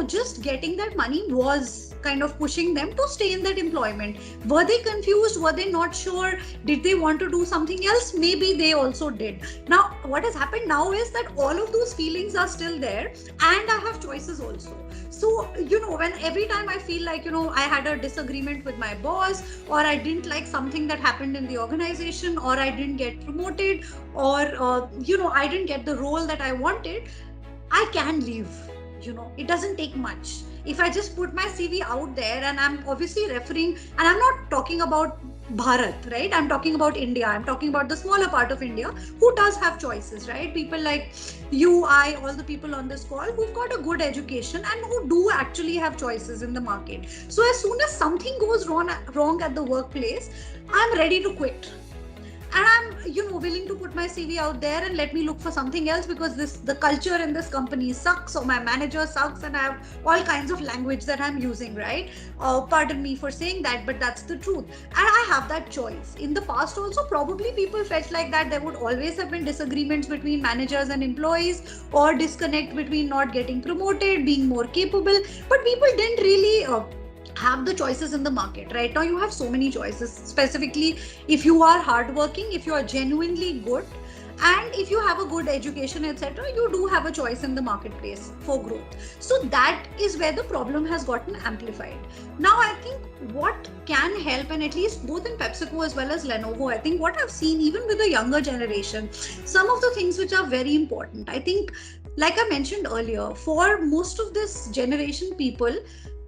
Speaker 3: just getting that money was kind of pushing them to stay in that employment. Were they confused? Were they not sure? Did they want to do something else? Maybe they also did. Now, what has happened now is that all of those feelings are still there, and I have choices also. So, when every time I feel like, I had a disagreement with my boss, or I didn't like something that happened in the organization, or I didn't get promoted, or, I didn't get the role that I wanted, I can leave. It doesn't take much. If I just put my CV out there, and I'm obviously referring, and I'm not talking about Bharat, right? I'm talking about India. I'm talking about the smaller part of India who does have choices, right? People like you, I, all the people on this call who've got a good education and who do actually have choices in the market. So as soon as something goes wrong at the workplace, I'm ready to quit. And I'm, willing to put my CV out there and let me look for something else because the culture in this company sucks, or my manager sucks, and I have all kinds of language that I'm using, right? Pardon me for saying that, but that's the truth. And I have that choice. In the past also, probably people felt like that there would always have been disagreements between managers and employees, or disconnect between not getting promoted, being more capable, but people didn't really have the choices in the market. Right now you have so many choices, specifically if you are hardworking, if you are genuinely good, and if you have a good education, etc., you do have a choice in the marketplace for growth. So that is where the problem has gotten amplified. Now I think what can help, and at least both in PepsiCo as well as Lenovo, I think what I've seen even with the younger generation, some of the things which are very important, I think, like I mentioned earlier, for most of this generation people,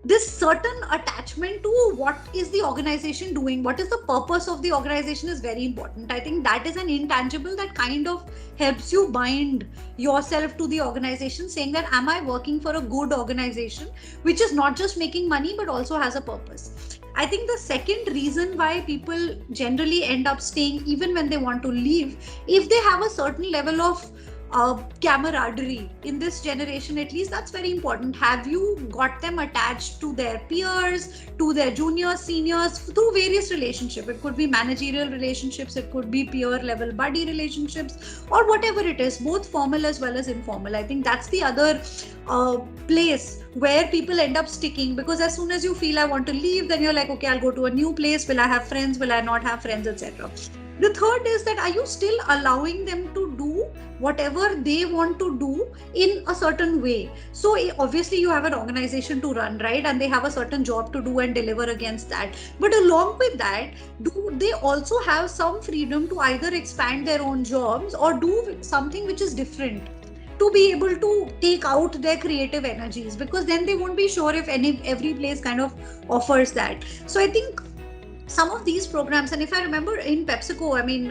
Speaker 3: this certain attachment to what is the organization doing, what is the purpose of the organization is very important. I think that is an intangible that kind of helps you bind yourself to the organization, saying that am I working for a good organization which is not just making money but also has a purpose. I think the second reason why people generally end up staying even when they want to leave, if they have a certain level of camaraderie in this generation, at least, that's very important. Have you got them attached to their peers, to their juniors, seniors, through various relationships? It could be managerial relationships, it could be peer level buddy relationships, or whatever it is, both formal as well as informal. I think that's the other place where people end up sticking, because as soon as you feel I want to leave, then you're like, okay, I'll go to a new place. Will I have friends? Will I not have friends, etc. The third is that are you still allowing them to do whatever they want to do in a certain way? So obviously you have an organization to run, right? And they have a certain job to do and deliver against that. But along with that, do they also have some freedom to either expand their own jobs or do something which is different, to be able to take out their creative energies? Because then they won't be sure if every place kind of offers that. So I think some of these programs, and if I remember in PepsiCo, I mean,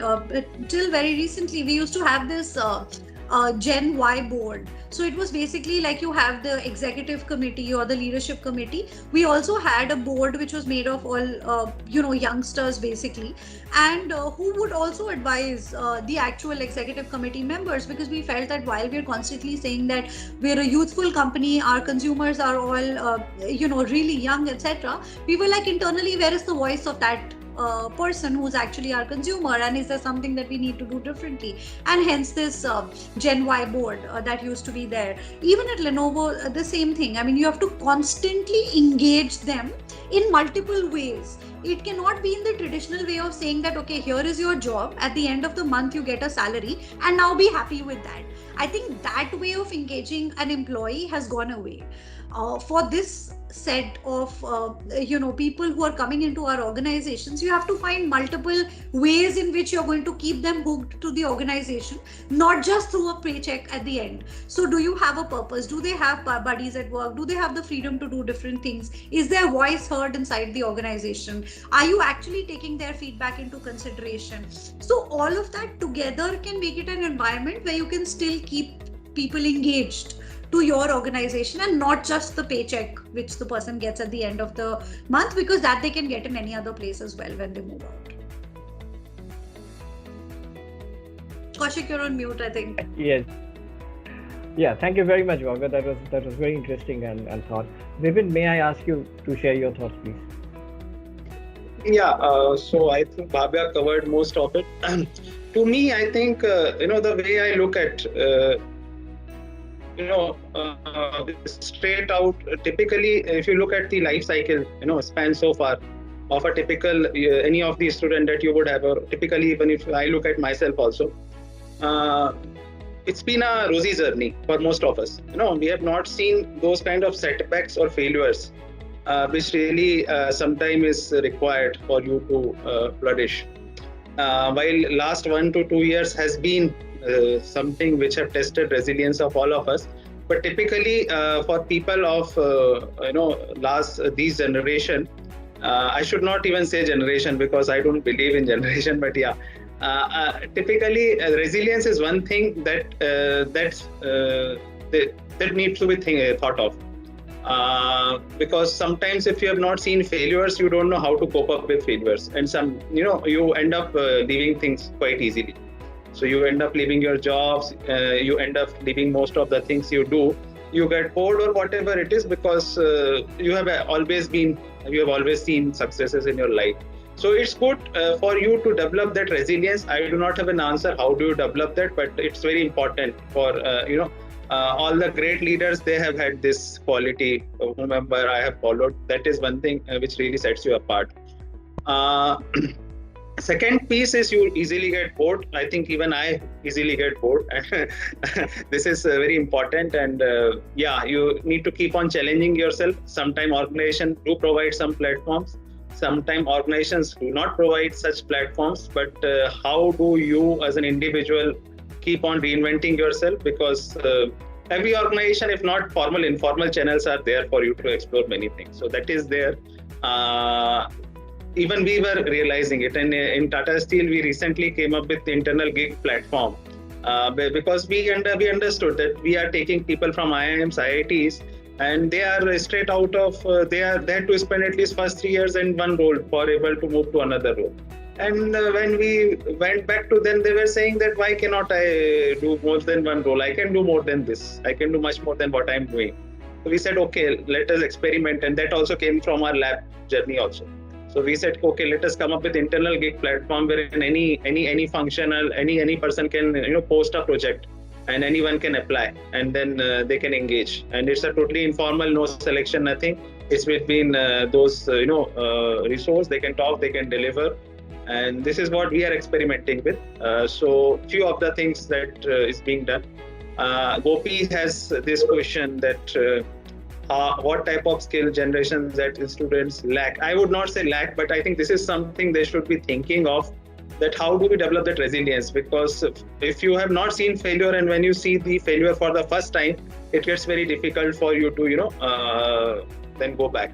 Speaker 3: till very recently, we used to have this Gen Y board. So it was basically like you have the executive committee or the leadership committee. We also had a board which was made of all, youngsters basically, and who would also advise the actual executive committee members, because we felt that while we're constantly saying that we're a youthful company, our consumers are all, really young, etc. We were like internally, where is the voice of that person who's actually our consumer, and is there something that we need to do differently? And hence this Gen Y board that used to be there. Even at Lenovo, the same thing. I mean, you have to constantly engage them in multiple ways. It cannot be in the traditional way of saying that, okay, here is your job, at the end of the month you get a salary, and now be happy with that. I think that way of engaging an employee has gone away. For this set of people who are coming into our organizations, you have to find multiple ways in which you're going to keep them hooked to the organization, not just through a paycheck at the end. So do you have a purpose? Do they have buddies at work? Do they have the freedom to do different things? Is their voice heard inside the organization? Are you actually taking their feedback into consideration? So all of that together can make it an environment where you can still keep people engaged to your organization, and not just the paycheck which the person gets at the end of the month, because that they can get in any other place as well when they move out. Kaushik, you're on mute, I think.
Speaker 2: Yes. Yeah, thank you very much, Bhavya. That was very interesting and thought. Vipin, may I ask you to share your thoughts, please?
Speaker 4: Yeah, so I think Bhavya covered most of it. To me, I think, the way I look at, straight out, typically, if you look at the life cycle, span so far of a typical, any of the student that you would have, or typically, even if I look at myself also, it's been a rosy journey for most of us. We have not seen those kind of setbacks or failures, which really sometimes is required for you to flourish. While last 1 to 2 years has been something which have tested resilience of all of us, but typically for people of these generation, I should not even say generation because I don't believe in generation, but yeah, typically resilience is one thing that needs to be thought of, because sometimes if you have not seen failures, you don't know how to cope up with failures, and you end up leaving things quite easily. So you end up leaving your jobs, you end up leaving most of the things you do. You get bored or whatever it is, because you have always seen successes in your life. So it's good for you to develop that resilience. I do not have an answer how do you develop that, but it's very important for all the great leaders. They have had this quality. Whomever I have followed, that is one thing which really sets you apart. Second piece is you easily get bored. I think even I easily get bored. This is very important, and you need to keep on challenging yourself. Sometimes organizations do provide some platforms. Sometimes organizations do not provide such platforms, but how do you as an individual keep on reinventing yourself? Because every organization, if not formal, informal channels are there for you to explore many things. So that is there. Even we were realizing it, and in Tata Steel, we recently came up with the internal gig platform because we understood that we are taking people from IIMs, IITs, and they are straight out of, they are there to spend at least first 3 years in one role for able to move to another role. And when we went back to them, they were saying that why cannot I do more than one role? I can do more than this. I can do much more than what I'm doing. So we said, okay, let us experiment. And that also came from our lab journey also. So we said, okay, let us come up with internal gig platform wherein any functional, any person can post a project and anyone can apply, and then they can engage. And it's a totally informal, no selection, nothing. It's between those resource. They can talk, they can deliver, and this is what we are experimenting with. So few of the things that is being done. Gopi has this question that. What type of skill generations that students lack? I would not say lack, but I think this is something they should be thinking of, that how do we develop that resilience? Because if you have not seen failure, and when you see the failure for the first time, it gets very difficult for you to, then go back.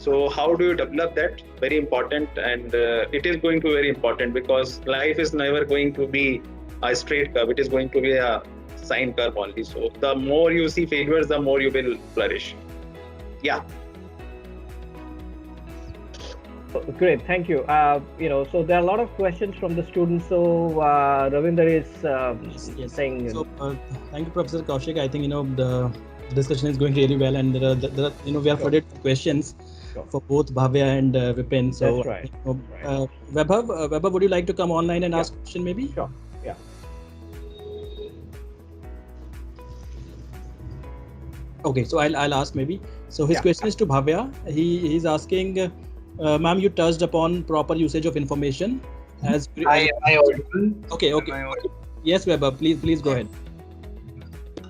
Speaker 4: So how do you develop that? Very important, and it is going to be very important because life is never going to be a straight curve. It is going to be a sine curve only. So the more you see failures, the more you will flourish. Yeah.
Speaker 2: Great, thank you. So there are a lot of questions from the students. So Ravinder is
Speaker 5: Yes.
Speaker 2: saying.
Speaker 5: So thank you, Professor Kaushik. I think the discussion is going really well, and there are we are flooded with questions for both Bhavya and Vipin. So
Speaker 2: That's right.
Speaker 5: Vaibhav, would you like to come online and ask a question maybe?
Speaker 2: Sure. Yeah.
Speaker 5: Okay, so I'll ask maybe. So his
Speaker 2: Yeah.
Speaker 5: question is to Bhavya. He's asking, ma'am, you touched upon proper usage of information as.
Speaker 6: Am I audible?
Speaker 5: Okay.
Speaker 6: Am I audible?
Speaker 5: Yes, Vaibhav, please go ahead.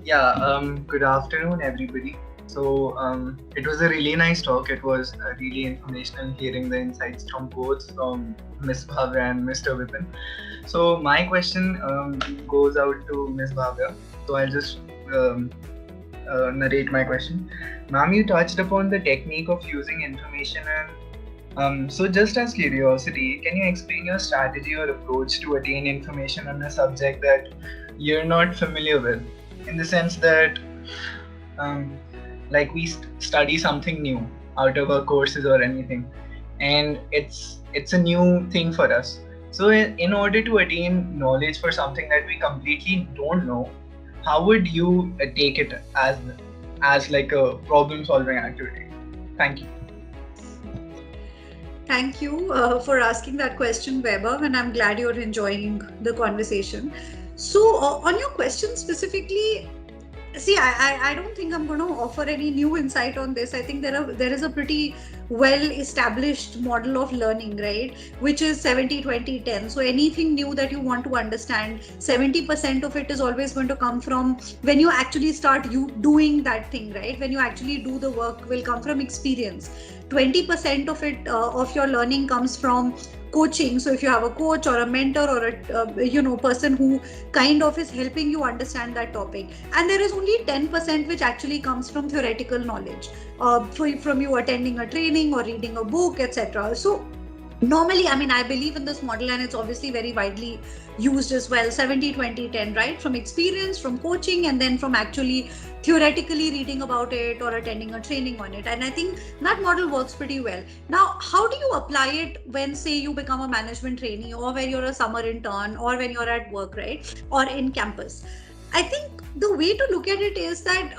Speaker 6: Yeah, good afternoon, everybody. So it was a really nice talk. It was really informational hearing the insights from both from Ms. Bhavya and Mr. Vipin. So my question goes out to Ms. Bhavya. So I'll just narrate my question. Ma'am, you touched upon the technique of using information and so just as curiosity, can you explain your strategy or approach to attain information on a subject that you're not familiar with? In the sense that like we study something new out of our courses or anything, and it's a new thing for us. So in order to attain knowledge for something that we completely don't know, how would you take it as like a problem solving activity? Thank you.
Speaker 3: Thank you for asking that question, Vaibhav, and I'm glad you're enjoying the conversation. So, on your question specifically, see, I don't think I'm going to offer any new insight on this. I think there is a pretty well established model of learning, right, which is 70-20-10. So anything new that you want to understand, 70% of it is always going to come from when you actually start doing that thing, right? When you actually do the work, will come from experience. 20% of it of your learning comes from coaching. So if you have a coach or a mentor or a person who kind of is helping you understand that topic, and there is only 10% which actually comes from theoretical knowledge from you attending a training or reading a book, etc. So normally, I believe in this model, and it's obviously very widely used as well, 70-20-10, right? From experience, from coaching, and then from actually theoretically reading about it or attending a training on it. And I think that model works pretty well. Now, how do you apply it when, say, you become a management trainee, or when you're a summer intern, or when you're at work, right? Or in campus? I think the way to look at it is that,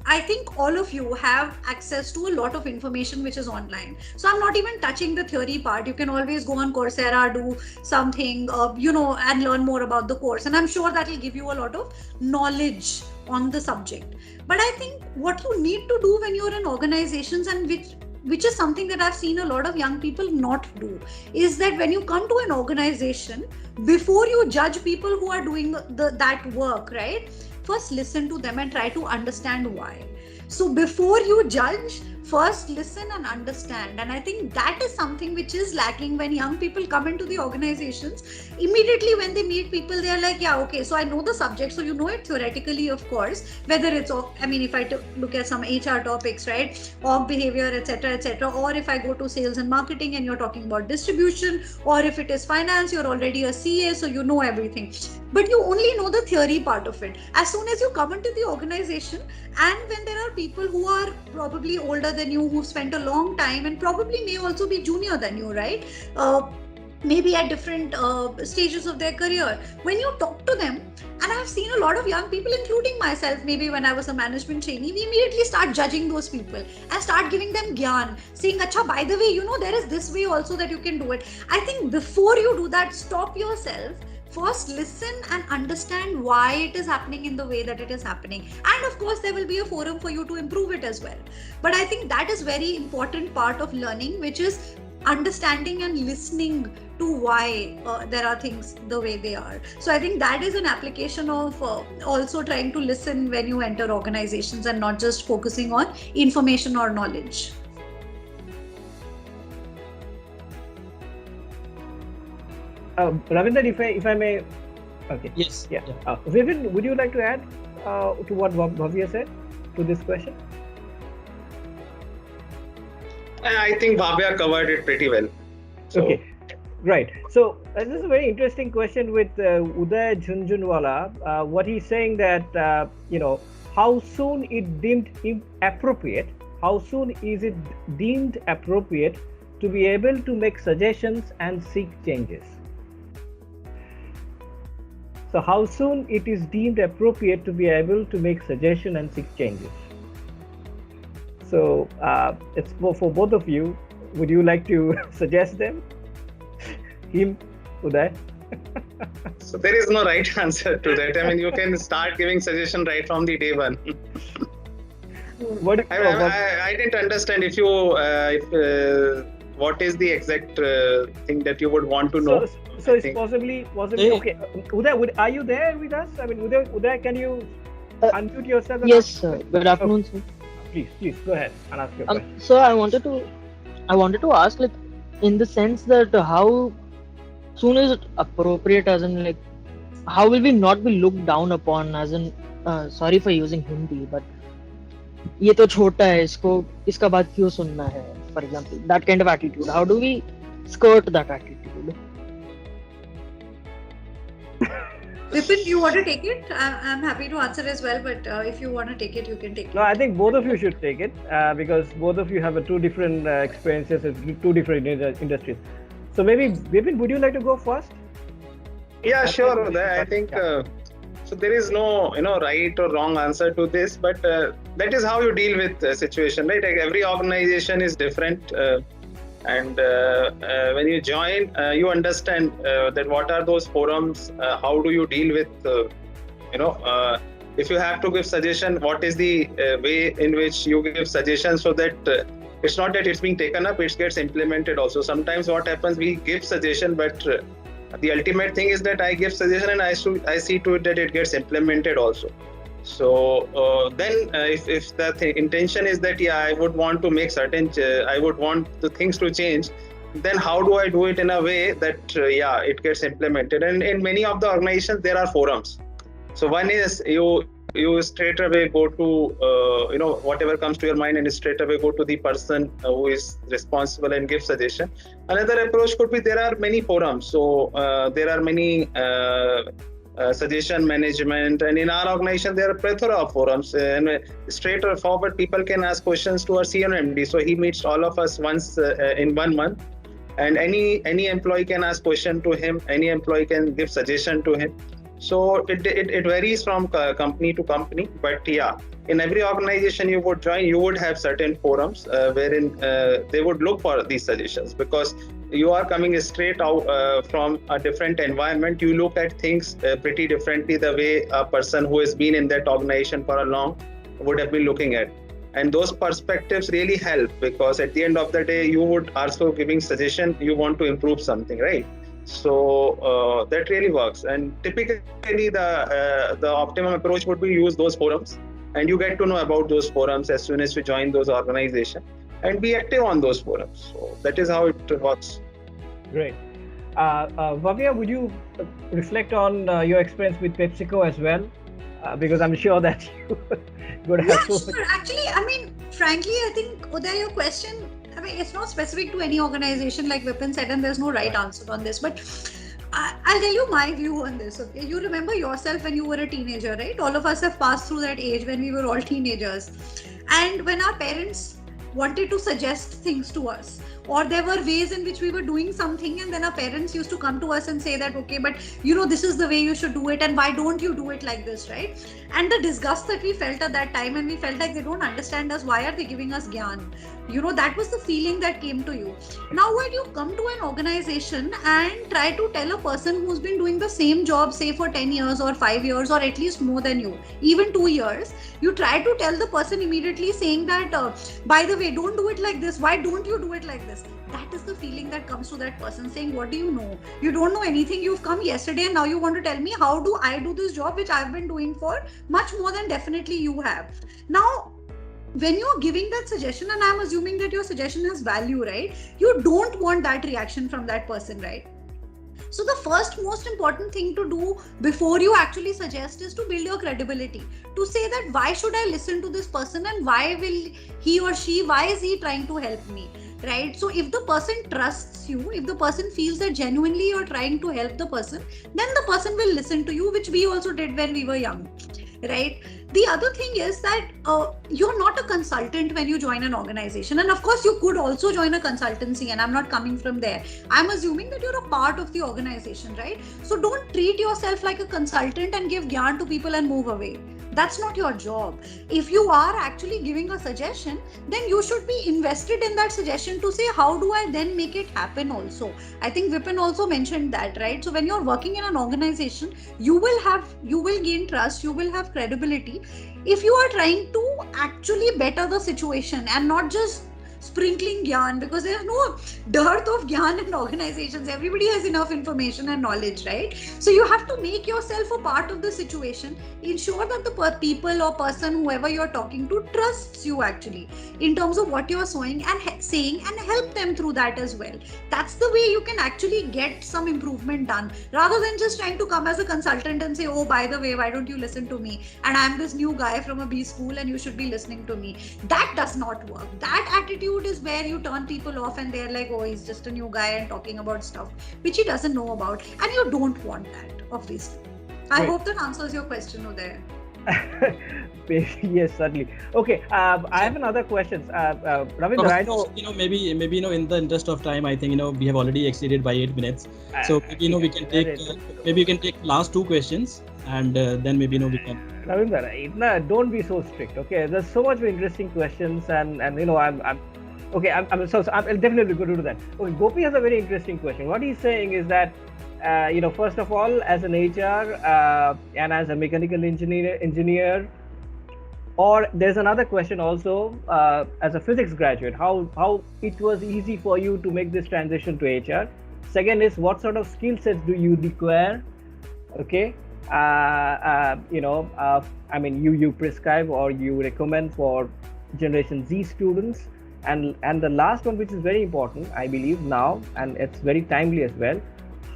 Speaker 3: I think all of you have access to a lot of information which is online. So I'm not even touching the theory part. You can always go on Coursera, do something, and learn more about the course. And I'm sure that will give you a lot of knowledge on the subject. But I think what you need to do when you're in organizations, and which is something that I've seen a lot of young people not do, is that when you come to an organization, before you judge people who are doing that work, right? First listen to them and try to understand why. So before you judge, first listen and understand. And I think that is something which is lacking when young people come into the organizations. Immediately when they meet people, they're like, yeah, okay, so I know the subject. So you know it theoretically, of course, whether it's, if I look at some HR topics, right, org behavior, etc., or if I go to sales and marketing and you're talking about distribution, or if it is finance, you're already a CA, so you know everything. But you only know the theory part of it. As soon as you come into the organization, and when there are people who are probably older than you, who've spent a long time, and probably may also be junior than you, right? Maybe at different stages of their career. When you talk to them, and I've seen a lot of young people, including myself, maybe when I was a management trainee, we immediately start judging those people and start giving them gyan, saying, Acha, by the way, there is this way also that you can do it. I think before you do that, stop yourself. First, listen and understand why it is happening in the way that it is happening. And of course, there will be a forum for you to improve it as well. But I think that is very important part of learning, which is understanding and listening to why there are things the way they are. So I think that is an application of also trying to listen when you enter organizations and not just focusing on information or knowledge.
Speaker 2: Ravinder, if I may, okay.
Speaker 5: Yes.
Speaker 2: Yeah. Vipin, would you like to add to what Bhavya said to this question?
Speaker 4: I think Bhavya covered it pretty well. So,
Speaker 2: Okay, right. So this is a very interesting question with Uday Jhunjhunwala. What he's saying that how soon it deemed appropriate? How soon is it deemed appropriate to be able to make suggestions and seek changes? So how soon it is deemed appropriate to be able to make suggestion and seek changes? So it's for both of you. Would you like to suggest them? Him, Uday?
Speaker 4: so there is no right answer to that. I mean, you can start giving suggestion right from the day one.
Speaker 2: What?
Speaker 4: I didn't understand if you what is the exact thing that you would want to know.
Speaker 2: So it's possibly okay. Uday, are you there with us? I mean, Uday, can you unmute yourself?
Speaker 7: Yes, sir. Good afternoon, sir.
Speaker 2: Please go ahead and ask your question.
Speaker 7: So I wanted to ask, like, in the sense that how soon is it appropriate, as in, like, how will we not be looked down upon, as in, sorry for using Hindi, but ये तो छोटा है, इसका बात क्यों सुनना है, for example, that kind of attitude. How do we skirt that attitude?
Speaker 3: Vipin, you want to take it? I'm happy to answer as well, but if you want to take it, you can take it.
Speaker 2: No, I think both of you should take it because both of you have two different experiences in two different industries. So maybe Vipin, would you like to go first?
Speaker 4: Yeah, sure. I think so. There is no right or wrong answer to this, but that is how you deal with the situation, right? Like every organization is different. And when you join, you understand that what are those forums, how do you deal with, if you have to give suggestion, what is the way in which you give suggestions so that it's not that it's being taken up, it gets implemented also. Sometimes what happens, we give suggestion, but the ultimate thing is that I give suggestion and I see to it that it gets implemented also. So then if the intention is that I would want to make certain, I would want the things to change, then how do I do it in a way that it gets implemented? And in many of the organizations there are forums. So one is you straight away go to whatever comes to your mind and straight away go to the person who is responsible and give suggestion. Another approach could be there are many forums. So there are many suggestion management, and in our organization there are plethora of forums, and straightforward people can ask questions to our senior MD. So he meets all of us once in 1 month, and any employee can ask question to him, any employee can give suggestion to him. So it varies from company to company, but in every organization you would join, you would have certain forums wherein they would look for these suggestions, because you are coming straight out from a different environment. You look at things pretty differently the way a person who has been in that organization for a long would have been looking at. And those perspectives really help, because at the end of the day, you would also giving suggestion, you want to improve something, right? So that really works. And typically the optimum approach would be use those forums, and you get to know about those forums as soon as you join those organizations and be active on those forums. So that is how it works.
Speaker 2: Great. Bhavya, would you reflect on your experience with PepsiCo as well? Because I'm sure that you would have
Speaker 3: sure. Actually, I mean, frankly, I think, Uday, your question, I mean, it's not specific to any organization, like Vipin said, and there's no right answer on this. But I'll tell you my view on this. Okay, you remember yourself when you were a teenager, right? All of us have passed through that age when we were all teenagers, and when our parents wanted to suggest things to us, or there were ways in which we were doing something, and then our parents used to come to us and say that, okay, but this is the way you should do it, and why don't you do it like this, right? And the disgust that we felt at that time, and we felt like they don't understand us, why are they giving us gyan? That was the feeling that came to you. Now when you come to an organization and try to tell a person who's been doing the same job, say for 10 years or 5 years, or at least more than you, even 2 years, you try to tell the person immediately saying that, by the way, don't do it like this, why don't you do it like this? That is the feeling that comes to that person, saying, what do you know? You don't know anything. You've come yesterday and now you want to tell me how do I do this job which I've been doing for much more than definitely you have. Now, when you're giving that suggestion, and I'm assuming that your suggestion has value, right? You don't want that reaction from that person, right? So the first most important thing to do before you actually suggest is to build your credibility, to say that why should I listen to this person, and why is he trying to help me? right? So if the person trusts you, if the person feels that genuinely you're trying to help the person, then the person will listen to you, which we also did when we were young, right? The other thing is that you're not a consultant when you join an organization, and of course you could also join a consultancy, and I'm not coming from there. I'm assuming that you're a part of the organization, right? So don't treat yourself like a consultant and give gyan to people and move away. That's not your job. If you are actually giving a suggestion, then you should be invested in that suggestion to say, how do I then make it happen also? I think Vipin also mentioned that, right? So when you're working in an organization, you will gain trust, you will have credibility if you are trying to actually better the situation and not just sprinkling gyan, because there's no dearth of gyan in organizations. Everybody has enough information and knowledge, right? So you have to make yourself a part of the situation, ensure that the people or person, whoever you're talking to, trusts you actually in terms of what you're saying and help them through that as well. That's the way you can actually get some improvement done, rather than just trying to come as a consultant and say, oh, by the way, why don't you listen to me, and I'm this new guy from a B school and you should be listening to me. That does not work. That attitude is where you turn people off and they're like, oh, he's just a new guy and talking about stuff which he doesn't know about, and you don't want that, obviously. I hope that answers your question, Uday.
Speaker 2: Yes, certainly. Okay, I have another question. Ravindra, I know.
Speaker 5: Maybe in the interest of time, I think we have already exceeded by 8 minutes. So we can take maybe you can take last 2 questions, and then maybe we can.
Speaker 2: Ravindra, don't be so strict. Okay, there's so much interesting questions, and I'm definitely going to do that. Okay, Gopi has a very interesting question. What he's saying is that first of all, as an HR and as a mechanical engineer, or there's another question also, as a physics graduate, how it was easy for you to make this transition to HR. Second is, what sort of skill sets do you require? Okay, you prescribe or you recommend for Generation Z students. And the last one, which is very important, I believe now, and it's very timely as well,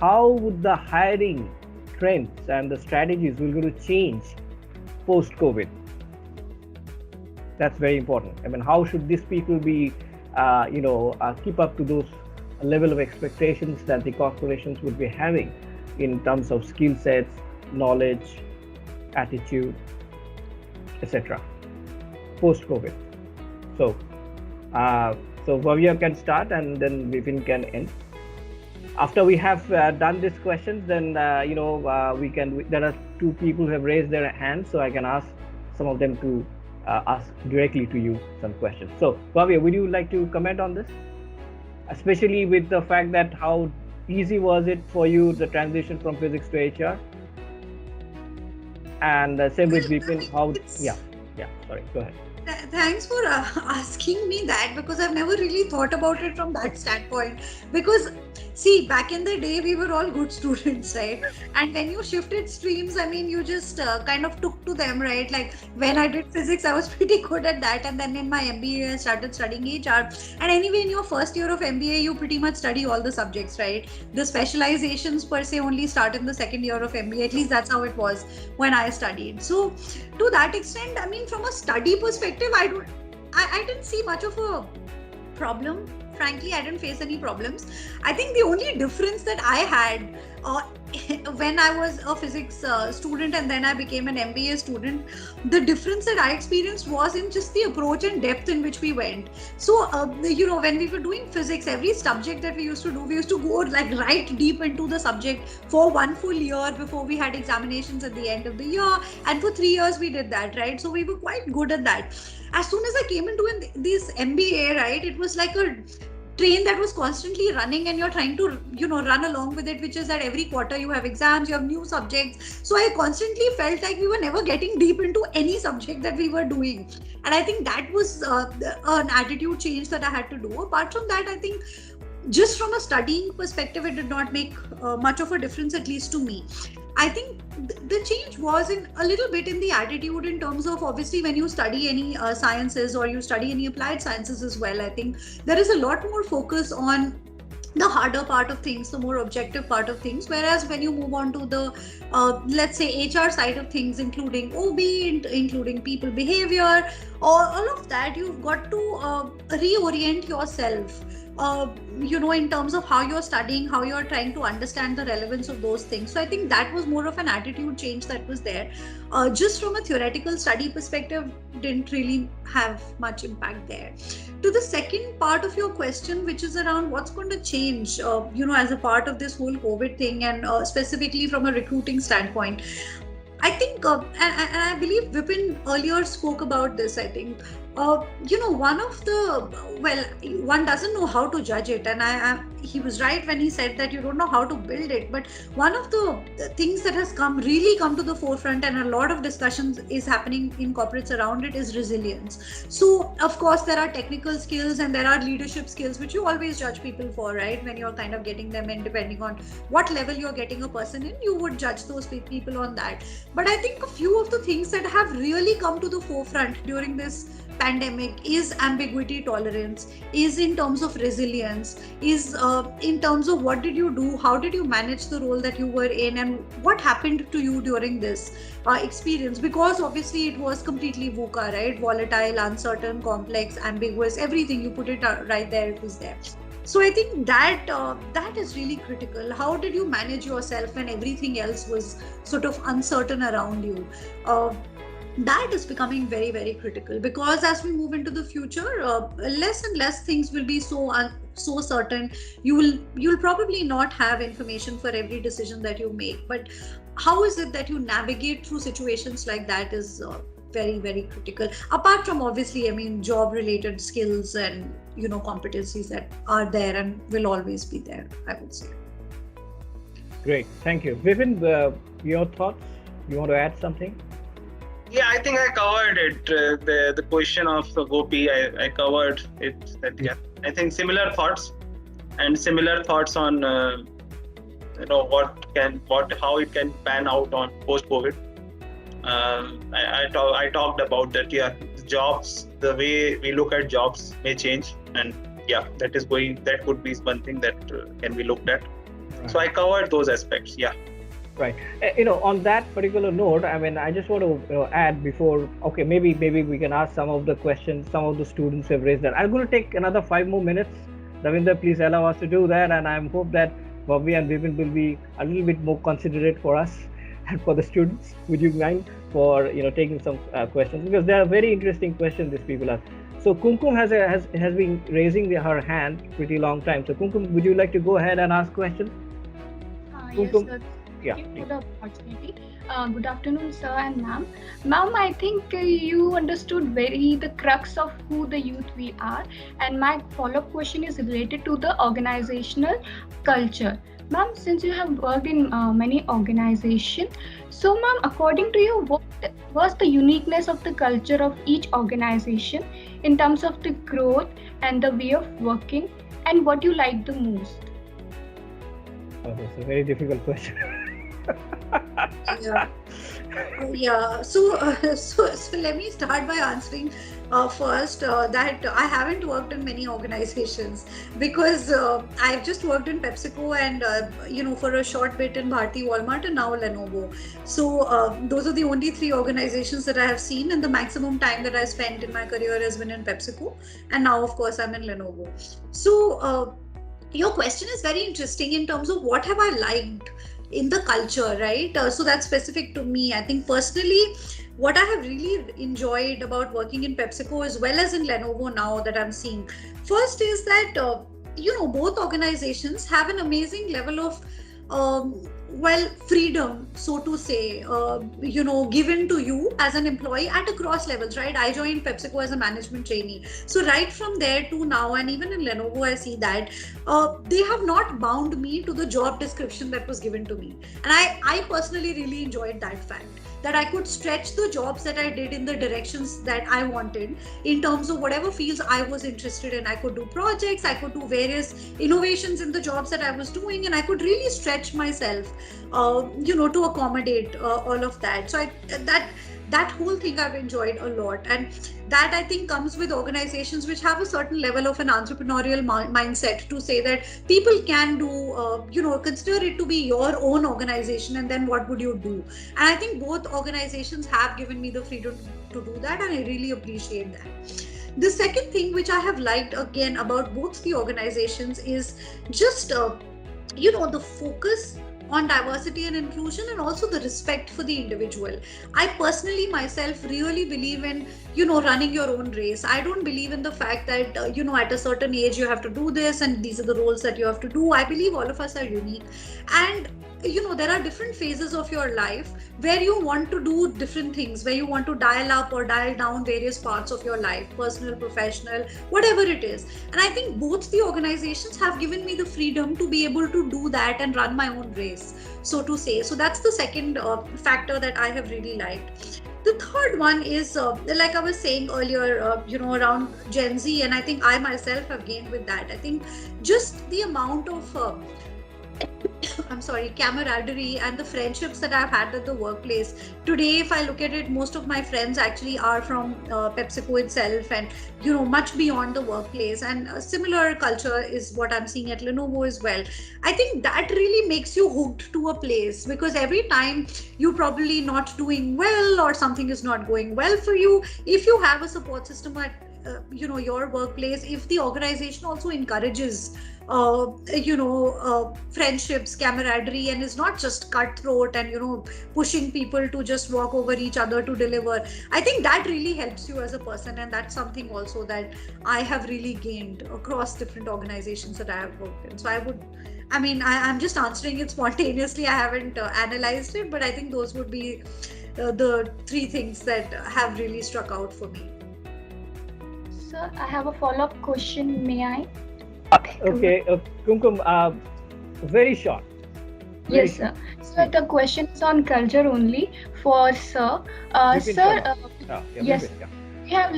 Speaker 2: how would the hiring trends and the strategies will going to change post-COVID? That's very important. I mean, how should these people be, keep up to those level of expectations that the corporations would be having in terms of skill sets, knowledge, attitude, etc. post-COVID? So Bhavya can start, and then Vipin can end. After we have done these questions, then we can. There are 2 people who have raised their hands, so I can ask some of them to ask directly to you some questions. So Bhavya, would you like to comment on this, especially with the fact that how easy was it for you, the transition from physics to HR? And same with Vipin. Sorry, go ahead.
Speaker 3: Thanks for asking me that, because I've never really thought about it from that standpoint. Because see, back in the day, we were all good students, right? And when you shifted streams, I mean, you just kind of took to them, right? Like when I did physics, I was pretty good at that. And then in my MBA, I started studying HR. And anyway, in your first year of MBA, you pretty much study all the subjects, right? The specializations per se only start in the second year of MBA. At least that's how it was when I studied. So to that extent, I mean, from a study perspective, I didn't see much of a problem. Frankly, I didn't face any problems. I think the only difference that I had when I was a physics student and then I became an MBA student, the difference that I experienced was in just the approach and depth in which we went. So, when we were doing physics, every subject that we used to do, we used to go like right deep into the subject for 1 full year before we had examinations at the end of the year. And for 3 years, we did that, right? So we were quite good at that. As soon as I came into this MBA, right, it was like a train that was constantly running, and you're trying to run along with it, which is that every quarter you have exams, you have new subjects. So I constantly felt like we were never getting deep into any subject that we were doing, and I think that was an attitude change that I had to do. Apart from that, I think just from a studying perspective, it did not make much of a difference, at least to me. I think the change was in a little bit in the attitude, in terms of, obviously, when you study any sciences or you study any applied sciences as well, I think there is a lot more focus on the harder part of things, the more objective part of things. Whereas when you move on to the, let's say, HR side of things, including OB, including people behavior, all of that, you've got to reorient yourself. In terms of how you're studying, how you're trying to understand the relevance of those things. So I think that was more of an attitude change that was there. Just from a theoretical study perspective, didn't really have much impact there. To the second part of your question, which is around what's going to change, as a part of this whole COVID thing, and specifically from a recruiting standpoint. I think, and I believe Vipin earlier spoke about this, I think, one of the, one doesn't know how to judge it. And he was right when he said that you don't know how to build it. But one of the things that has really come to the forefront, and a lot of discussions is happening in corporates around it, is resilience. So, of course, there are technical skills and there are leadership skills, which you always judge people for, right? When you're kind of getting them in, depending on what level you're getting a person in, you would judge those people on that. But I think a few of the things that have really come to the forefront during this pandemic is ambiguity tolerance, is in terms of resilience, is in terms of what did you do, how did you manage the role that you were in, and what happened to you during this experience, because obviously it was completely VUCA, right? Volatile, uncertain, complex, ambiguous, everything, you put it right there, it was there. So I think that is really critical. How did you manage yourself when everything else was sort of uncertain around you? That is becoming very, very critical, because as we move into the future, less and less things will be so certain. You'll probably not have information for every decision that you make. But how is it that you navigate through situations like that is very, very critical. Apart from, obviously, job-related skills and competencies that are there and will always be there, I would say.
Speaker 2: Great, thank you. Vipin, your thoughts? You want to add something?
Speaker 4: Yeah, I think I covered it. The question of Gopi, I covered it. I think similar thoughts on how it can pan out on post-COVID. I talked about that. Yeah, jobs, the way we look at jobs may change, and yeah, that could be one thing that can be looked at. Right. So I covered those aspects. Yeah.
Speaker 2: Right. On that particular note, I just want to add before, okay, maybe we can ask some of the questions some of the students have raised that. I'm going to take another 5 more minutes. Ravinder, please allow us to do that. And I hope that Bobby and Vipin will be a little bit more considerate for us and for the students. Would you mind for, taking some questions? Because they are very interesting questions these people are. So Kumkum has been raising her hand pretty long time. So Kumkum, would you like to go ahead and ask questions?
Speaker 8: Yes, sir. Thank you for the opportunity. Good afternoon, sir and ma'am. Ma'am, I think you understood the crux of who the youth we are. And my follow-up question is related to the organizational culture. Ma'am, since you have worked in many organizations, so ma'am, according to you, what was the uniqueness of the culture of each organization in terms of the growth and the way of working, and what you like the most?
Speaker 2: Oh, that's a very difficult question.
Speaker 3: Yeah. So let me start by answering first that I haven't worked in many organizations, because I've just worked in PepsiCo and for a short bit in Bharti Walmart and now Lenovo. So those are the only 3 organizations that I have seen, and the maximum time that I spent in my career has been in PepsiCo, and now of course I'm in Lenovo. So your question is very interesting in terms of what have I liked in the culture, right? So that's specific to me. I think personally, what I have really enjoyed about working in PepsiCo as well as in Lenovo now that I'm seeing, first is that, both organizations have an amazing level of freedom, so to say, given to you as an employee at across levels, right? I joined PepsiCo as a management trainee. So right from there to now, and even in Lenovo, I see that they have not bound me to the job description that was given to me. And I personally really enjoyed that fact, that I could stretch the jobs that I did in the directions that I wanted in terms of whatever fields I was interested in. I could do projects, I could do various innovations in the jobs that I was doing, and I could really stretch myself, to accommodate all of that. So that whole thing I've enjoyed a lot, and that I think comes with organizations which have a certain level of an entrepreneurial mindset to say that people can do, consider it to be your own organization, and then what would you do? And I think both organizations have given me the freedom to do that, and I really appreciate that. The second thing which I have liked again about both the organizations is just the focus on diversity and inclusion, and also the respect for the individual. I personally myself really believe in running your own race. I don't believe in the fact that at a certain age you have to do this and these are the roles that you have to do. I believe all of us are unique, and there are different phases of your life where you want to do different things, where you want to dial up or dial down various parts of your life, personal, professional, whatever it is. And I think both the organizations have given me the freedom to be able to do that and run my own race, so to say. So that's the second factor that I have really liked. The third one is, like I was saying earlier, around Gen Z, and I think I myself have gained with that. I think just the amount of camaraderie and the friendships that I've had at the workplace. Today, if I look at it, most of my friends actually are from PepsiCo itself, and much beyond the workplace. And a similar culture is what I'm seeing at Lenovo as well. I think that really makes you hooked to a place, because every time you're probably not doing well or something is not going well for you, if you have a support system at your workplace, if the organization also encourages friendships, camaraderie, and is not just cutthroat and pushing people to just walk over each other to deliver, I think that really helps you as a person. And that's something also that I have really gained across different organizations that I have worked in. So I'm just answering it spontaneously. I haven't analyzed it, but I think those would be the three things that have really struck out for me.
Speaker 8: Sir, I have a follow-up question. May I?
Speaker 2: Okay, Kumkum, very short.
Speaker 8: Yes, sir. So the question is on culture only for sir. Sir, yes, we have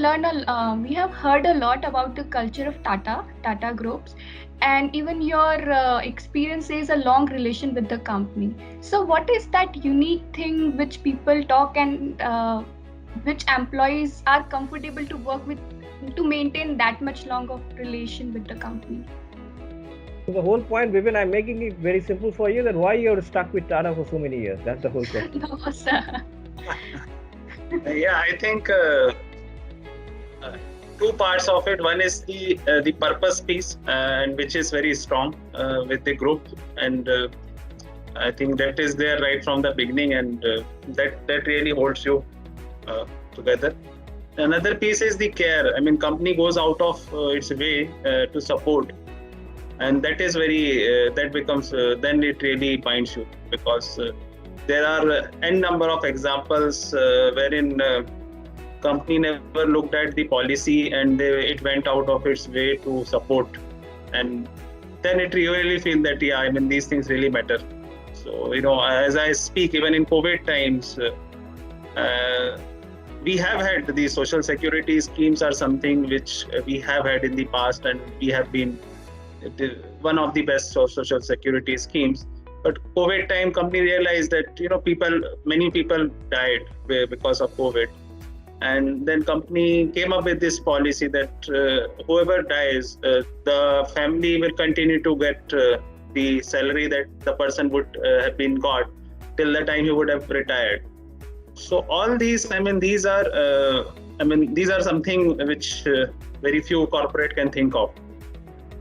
Speaker 8: we have heard a lot about the culture of Tata groups, and even your experience is a long relation with the company. So what is that unique thing which people talk and which employees are comfortable to work with to maintain that much long of relation with the company?
Speaker 2: The whole point, Vipin, I'm making it very simple for you, that why you're stuck with Tata for so many years. That's the whole question.
Speaker 8: No, sir.
Speaker 4: Yeah, I think two parts of it. One is the purpose piece, and which is very strong with the group, and I think that is there right from the beginning, and that really holds you together. Another piece is the care. I mean, company goes out of its way to support, and that is very that becomes then it really binds you, because there are n number of examples wherein company never looked at the policy and it went out of its way to support, and then it really feel that these things really matter. So as I speak, even in COVID times, we have had these social security schemes are something which we have had in the past, and we have been one of the best social security schemes. But COVID time, company realized that many people died because of COVID, and then company came up with this policy that whoever dies, the family will continue to get the salary that the person would have been got till the time he would have retired. So all these, these are something which very few corporate can think of.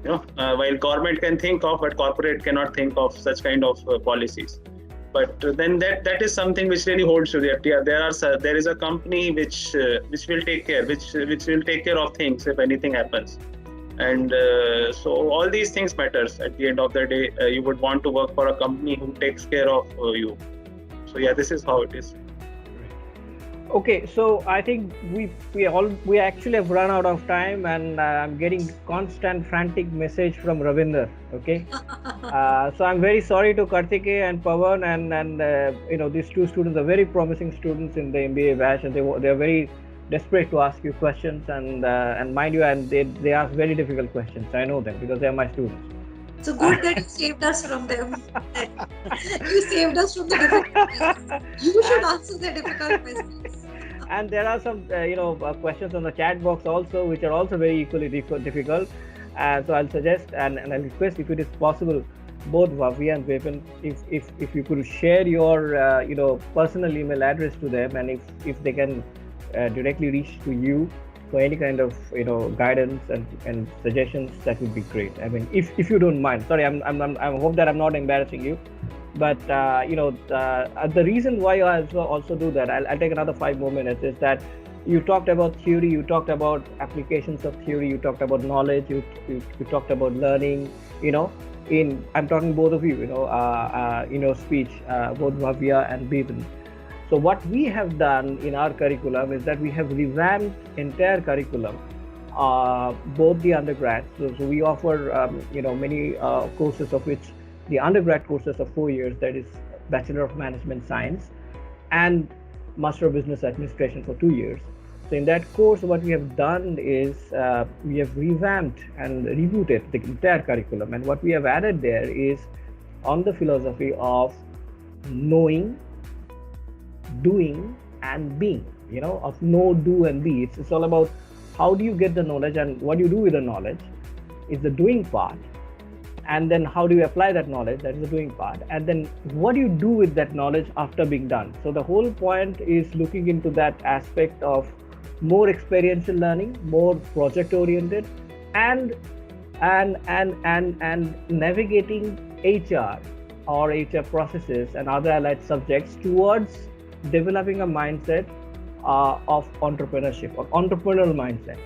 Speaker 4: While government can think of, but corporate cannot think of such kind of policies. But then that is something which really holds you there. There is a company which will take care, which will take care of things if anything happens. And so all these things matters. At the end of the day, you would want to work for a company who takes care of you. So this is how it is.
Speaker 2: Okay, so I think we actually have run out of time, and I'm getting constant frantic message from Ravinder. Okay, so I'm very sorry to Karthikeya and Pawan, and these two students are very promising students in the MBA batch, and they are very desperate to ask you questions, and mind you, and they ask very difficult questions. I know them because they are my students.
Speaker 3: So good that you saved us from them. You saved us from the difficult questions. You should answer the difficult questions.
Speaker 2: And there are some questions on the chat box also, which are also very equally difficult. So I'll suggest and I'll request, if it is possible, both Bhavya and Vipin, if you could share your personal email address to them, and if they can directly reach to you for any kind of guidance and suggestions, that would be great. I mean, if you don't mind. Sorry, I hope that I'm not embarrassing you, but the reason why I also do that, I'll take another 5 more minutes, is that you talked about theory, you talked about applications of theory, you talked about knowledge, you talked about learning. I'm talking both of you, in your speech, both Bhavya and Bipin. So what we have done in our curriculum is that we have revamped entire curriculum, both the undergrads. So we offer, many courses, of which the undergrad courses are 4 years, that is Bachelor of Management Science, and Master of Business Administration for 2 years. So in that course, what we have done is we have revamped and rebooted the entire curriculum. And what we have added there is on the philosophy of knowing, doing, and being, of know, do, and be. It's all about how do you get the knowledge, and what you do with the knowledge is the doing part. And then how do you apply that knowledge? That is the doing part. And then what do you do with that knowledge after being done? So the whole point is looking into that aspect of more experiential learning, more project oriented, and navigating HR or HR processes and other allied subjects towards developing a mindset of entrepreneurship or entrepreneurial mindset.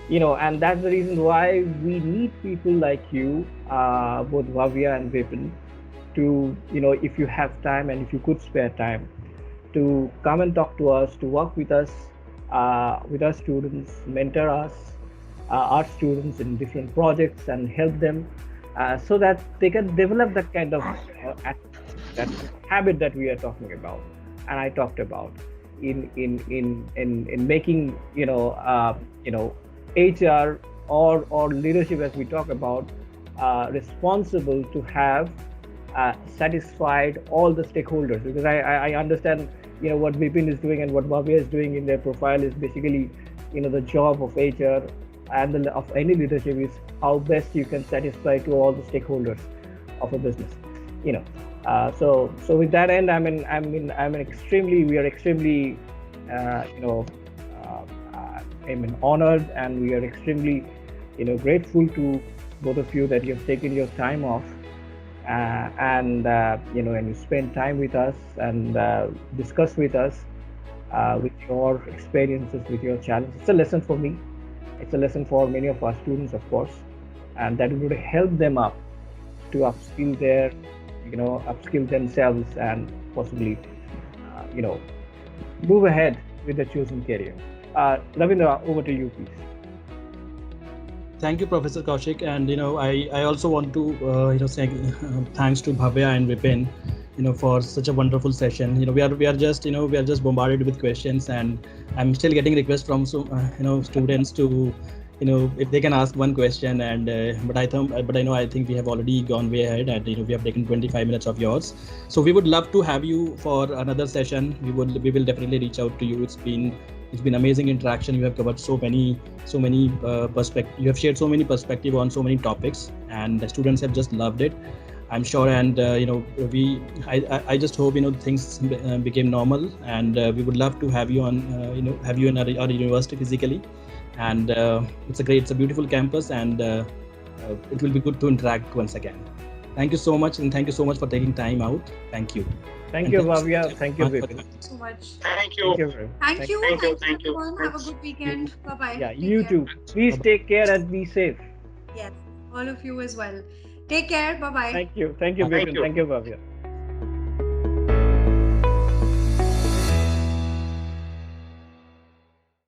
Speaker 2: And that's the reason why we need people like you, both Bhavya and Vipin, to, if you have time and if you could spare time, to come and talk to us, to work with us, with our students, mentor us, our students in different projects, and help them so that they can develop that kind of that habit that we are talking about, and I talked about in making HR or leadership, as we talk about, responsible to have satisfied all the stakeholders. Because I understand what Vipin is doing and what Bhavya is doing in their profile is basically the job of HR and of any leadership is how best you can satisfy to all the stakeholders of a business. So with that end, we are extremely honored, and we are extremely grateful to both of you that you have taken your time off and you spend time with us and discuss with us with your experiences, with your challenges. It's a lesson for me. It's a lesson for many of our students, of course, and that would help them up to upskill themselves and possibly move ahead with their chosen career. Ravindra, over to you, please.
Speaker 5: Thank you, Professor Kaushik, and I also want to say thanks to Bhavya and Vipin, for such a wonderful session. We are just bombarded with questions, and I'm still getting requests from students to if they can ask one question, and but I think we have already gone way ahead, and we have taken 25 minutes of yours. So we would love to have you for another session. We will definitely reach out to you. It's been amazing interaction. You have covered so many perspectives. You have shared so many perspectives on so many topics, and the students have just loved it, I'm sure. And I just hope things became normal, and we would love to have you on have you in our university physically. And it's a beautiful campus, and it will be good to interact once again. Thank you so much, and thank you so much for taking time out. Thank you.
Speaker 2: Thank you, Bhavya. Thank you, Vipin.
Speaker 3: So much.
Speaker 4: Thank you.
Speaker 3: Thank you everyone. Have a good weekend. Bye-bye.
Speaker 2: Yeah,
Speaker 3: Take
Speaker 2: you
Speaker 3: care.
Speaker 2: too. Please take care and be safe.
Speaker 3: Yes, all of you as well. Take care. Bye-bye.
Speaker 2: Thank you, Vipin. Thank you, Bhavya.